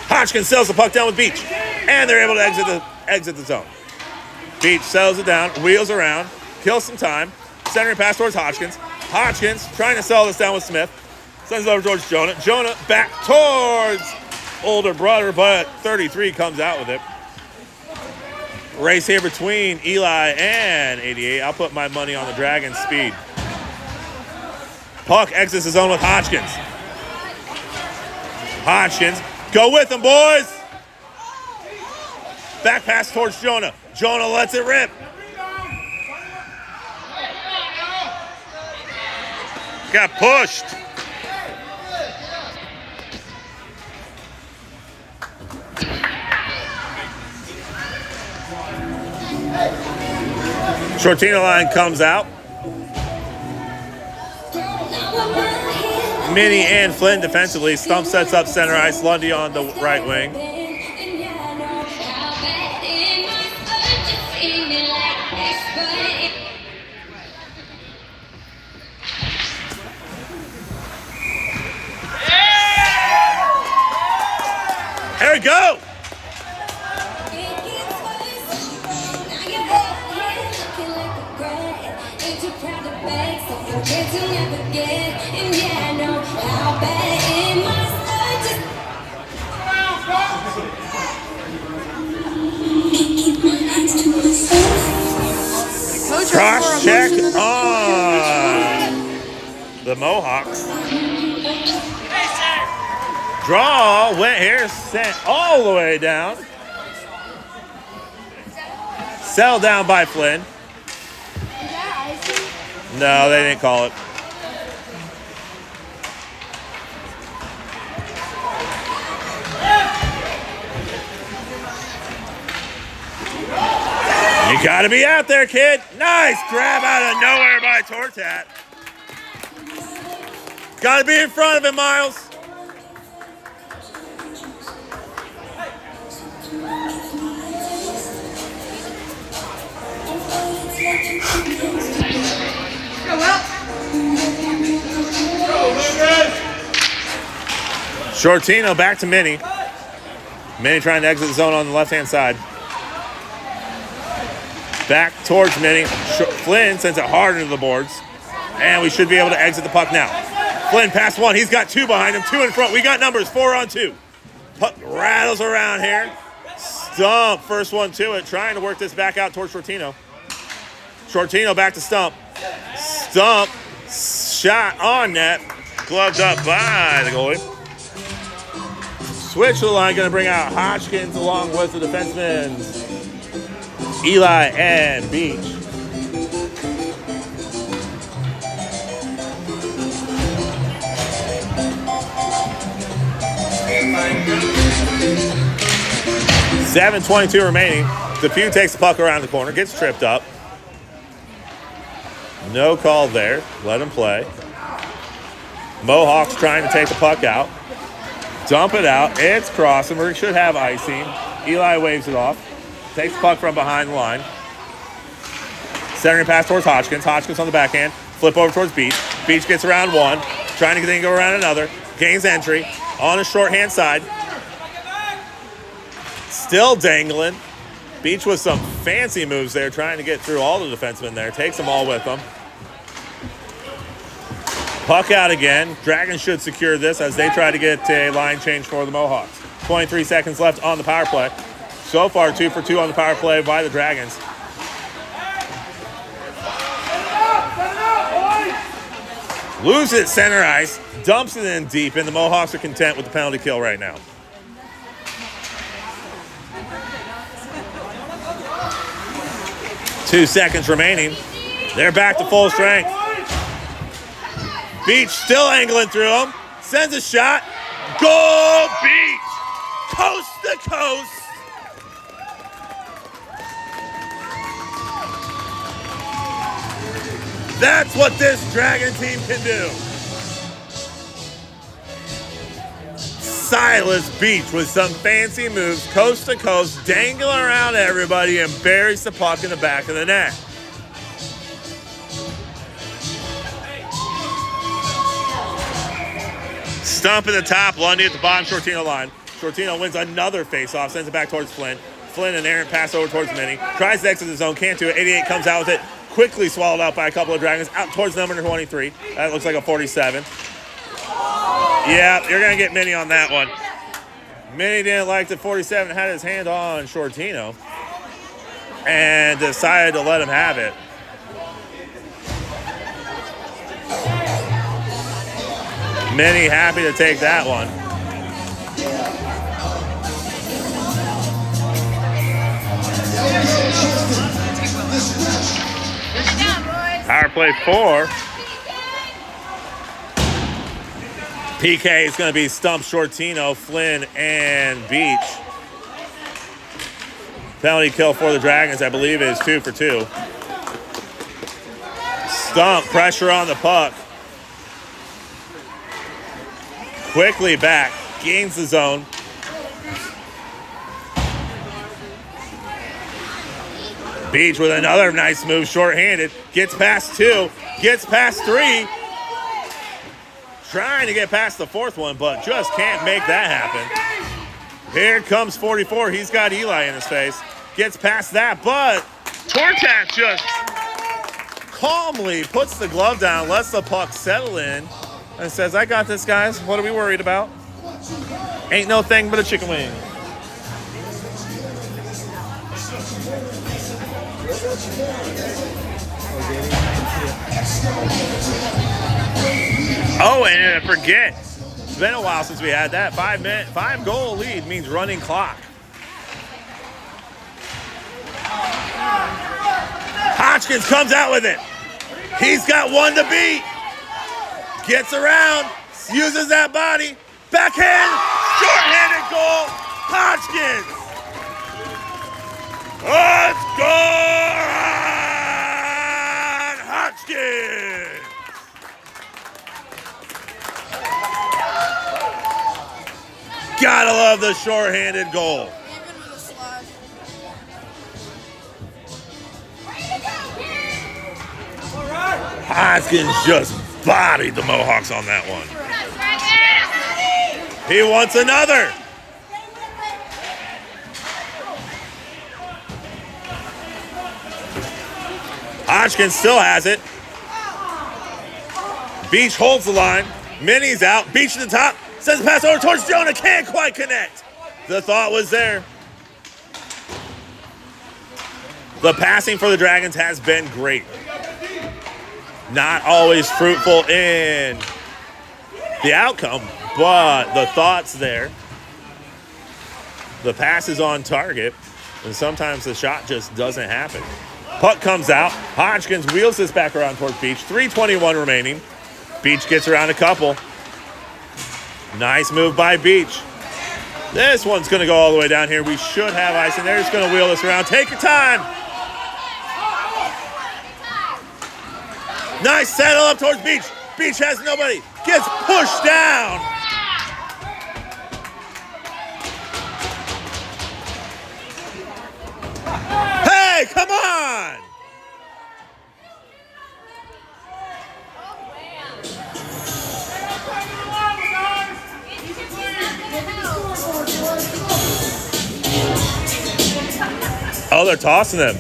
Hodgkins sells the puck down with Beach. And they're able to exit the zone. Beach sells it down, wheels around, kills some time. Centering pass towards Hodgkins. Hodgkins trying to sell this down with Smith. Sends it over towards Jonah. Jonah back towards older brother, but 33 comes out with it. Race here between Eli and 88. I'll put my money on the Dragon's speed. Puck exits the zone with Hodgkins. Hodgkins, go with them, boys. Back pass towards Jonah. Jonah lets it rip. Got pushed. Sciortino line comes out. Mini and Flynn defensively. Stump sets up center ice. Lundy on the right wing. Here we go. Cross check on the Mohawks. Draw went here, sent all the way down. Settled down by Flynn. No, they didn't call it. You gotta be out there, kid. Nice grab out of nowhere by Tortat. Gotta be in front of him, Myles. Sciortino back to Mini. Mini trying to exit the zone on the left-hand side. Back towards Minnie. Flynn sends it hard into the boards. And we should be able to exit the puck now. Flynn past one. He's got two behind him, two in front. We got numbers, 4-on-2. Puck rattles around here. Stump, first one to it, trying to work this back out towards Sciortino. Sciortino back to Stump. Stump, shot on net. Gloved up by the goalie. Switch to the line, going to bring out Hodgkins along with the defensemen, Eli and Beach. .7:22 remaining. Depeugh takes the puck around the corner, gets tripped up. No call there. Let him play. Mohawks trying to take the puck out. Dump it out. It's crossing. We should have icing. Eli waves it off. Takes the puck from behind the line. Centering pass towards Hodgkins. Hodgkins on the backhand. Flip over towards Beach. Beach gets around one. Trying to go around another. Gains entry. On his shorthand side. Still dangling. Beach with some fancy moves there, trying to get through all the defensemen there. Takes them all with them. Puck out again. Dragons should secure this as they try to get a line change for the Mohawks. 23 seconds left on the power play. So far, 2 for 2 on the power play by the Dragons. Loses it center ice. Dumps it in deep, and the Mohawks are content with the penalty kill right now. Two seconds remaining. They're back to full strength. Beach still angling through him. Sends a shot. Goal, Beach! Coast to coast. That's what this Dragon team can do. Silas Beach with some fancy moves, coast to coast, dangling around everybody and buries the puck in the back of the net. Stump at the top, Lundy at the bottom, Sciortino line. Sciortino wins another faceoff, sends it back towards Flynn. Flynn and Aaron pass over towards Minnie. Tries to exit the zone, can't do it. 88 comes out with it, quickly swallowed out by a couple of Dragons, out towards number 23. That looks like a 47. Yeah, you're going to get Minnie on that one. Minnie didn't like the 47, had his hand on Sciortino, and decided to let him have it. Minnie happy to take that one. Power play 4. PK is going to be Stump, Sciortino, Flynn, and Beach. Penalty kill for the Dragons, I believe, is 2 for 2. Stump, pressure on the puck. Quickly back, gains the zone. Beach with another nice move, shorthanded. Gets past 2, gets past 3. Trying to get past the 4th one, but just can't make that happen. Here comes 44. He's got Eli in his face. Gets past that, but Tortat just calmly puts the glove down, lets the puck settle in, and says, I got this, guys. What are we worried about? Ain't no thing but a chicken wing. Oh, and I forget. It's been a while since we had that. 5 goal lead means running clock. Hodgkins comes out with it. He's got one to beat. Gets around, uses that body. Backhand, short-handed goal. Hodgkins. Let's go, Hodgkins. Gotta love the short-handed goal. Even with a slash. Hodgkins just bodied the Mohawks on that one. He wants another. Hodgkins still has it. Beach holds the line. Minnie's out. Beach to the top. Sends a pass over towards Jonah. Can't quite connect. The thought was there. The passing for the Dragons has been great. Not always fruitful in the outcome, but the thought's there. The pass is on target, and sometimes the shot just doesn't happen. Puck comes out. Hodgkins wheels this back around towards Beach. 3:21 remaining. Beach gets around a couple. Nice move by Beach. This one's going to go all the way down here. We should have icing. They're just going to wheel this around. Take your time. Nice settle up towards Beach. Beach has nobody. Gets pushed down. Hey, come on. Oh, they're tossing him.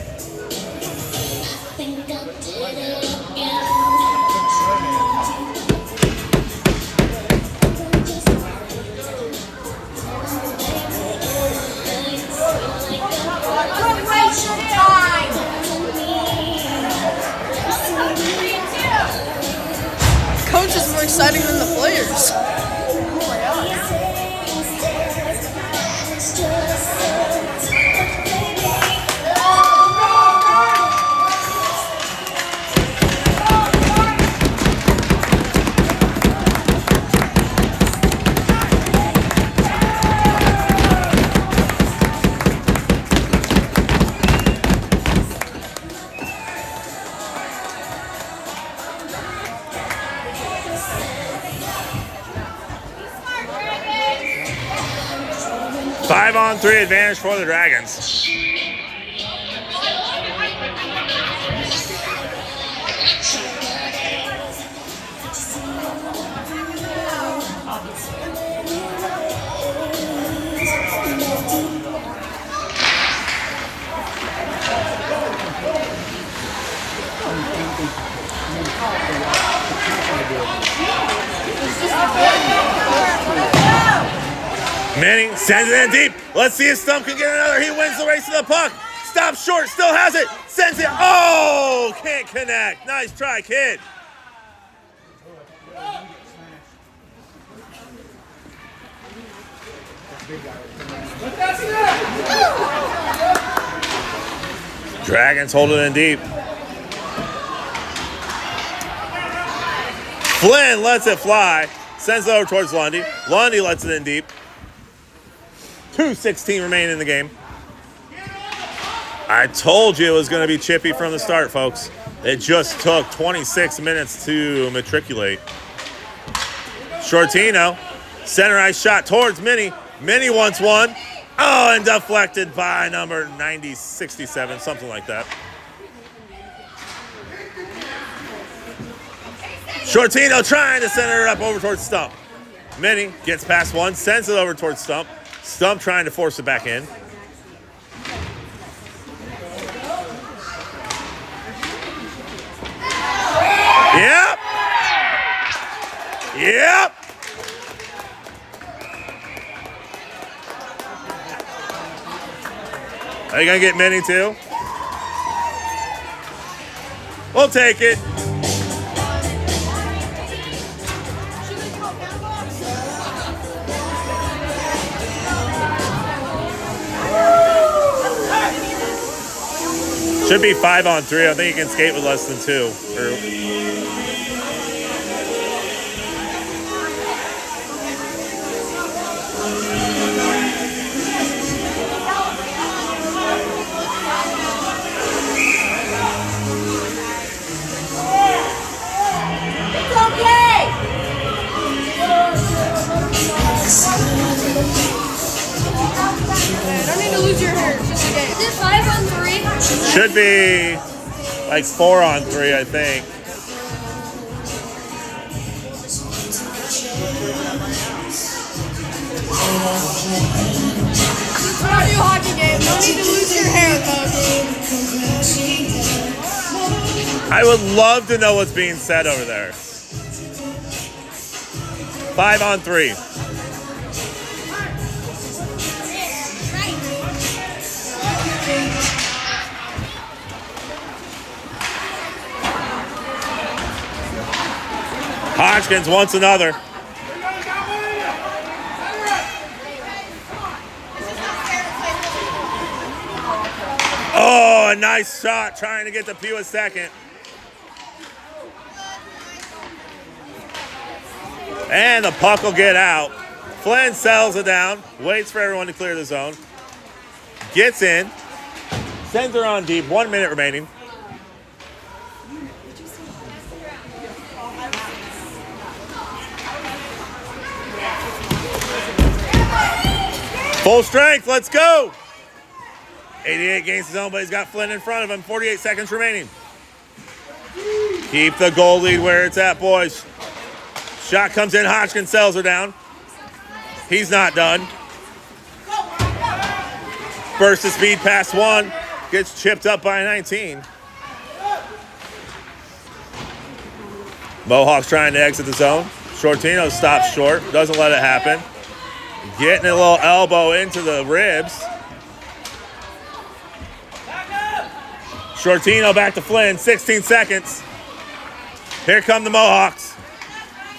Coach is more exciting than the players. Five-on-three advantage for the Dragons. Manning sends it in deep. Let's see if Stump can get another. He wins the race to the puck. Stops short, still has it. Sends it. Oh, can't connect. Nice try, kid. Dragons hold it in deep. Flynn lets it fly. Sends it over towards Lundy. Lundy lets it in deep. 2:16 remaining in the game. I told you it was going to be chippy from the start, folks. It just took 26 minutes to matriculate. Sciortino, center ice shot towards Minnie. Minnie wants one. Oh, and deflected by number 67, something like that. Sciortino trying to center it up over towards Stump. Minnie gets past one, sends it over towards Stump. Stump trying to force it back in. Yep. Yep. Are you going to get Minnie too? We'll take it. Should be 5-on-3. I think you can skate with less than 2. Don't need to lose your hair. It's just a game. Is it 5-on-3? Should be like 4-on-3, I think. It's not a new hockey game. Don't need to lose your hair, coach. I would love to know what's being said over there. 5-on-3. Hodgkins wants another. Oh, a nice shot trying to get the Peewee a second. And the puck will get out. Flynn settles it down, waits for everyone to clear the zone. Gets in, sends her on deep, 1 minute remaining. Full strength, let's go. 88 gains his own, but he's got Flynn in front of him. 48 seconds remaining. Keep the goal lead where it's at, boys. Shot comes in, Hodgkins sells her down. He's not done. Bursts his speed past one. Gets chipped up by 19. Mohawks trying to exit the zone. Sciortino stops short, doesn't let it happen. Getting a little elbow into the ribs. Sciortino back to Flynn, 16 seconds. Here come the Mohawks.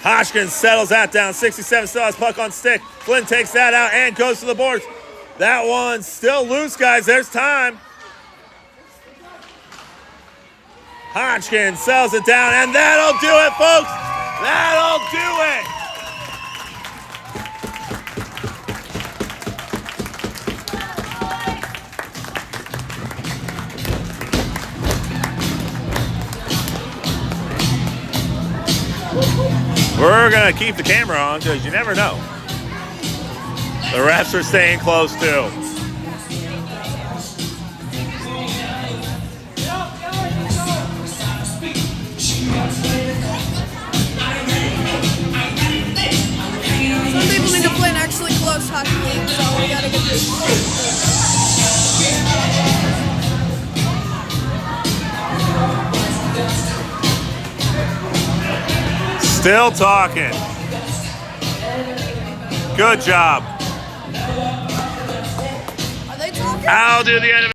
Hodgkins settles that down, 67, still has puck on stick. Flynn takes that out and goes to the boards. That one's still loose, guys, there's time. Hodgkins sells it down, and that'll do it, folks. That'll do it. We're going to keep the camera on because you never know. The refs are staying close too. Some people need to play an actually close hockey game, so we gotta get this. Still talking. Good job. Are they talking? I'll do the end of it.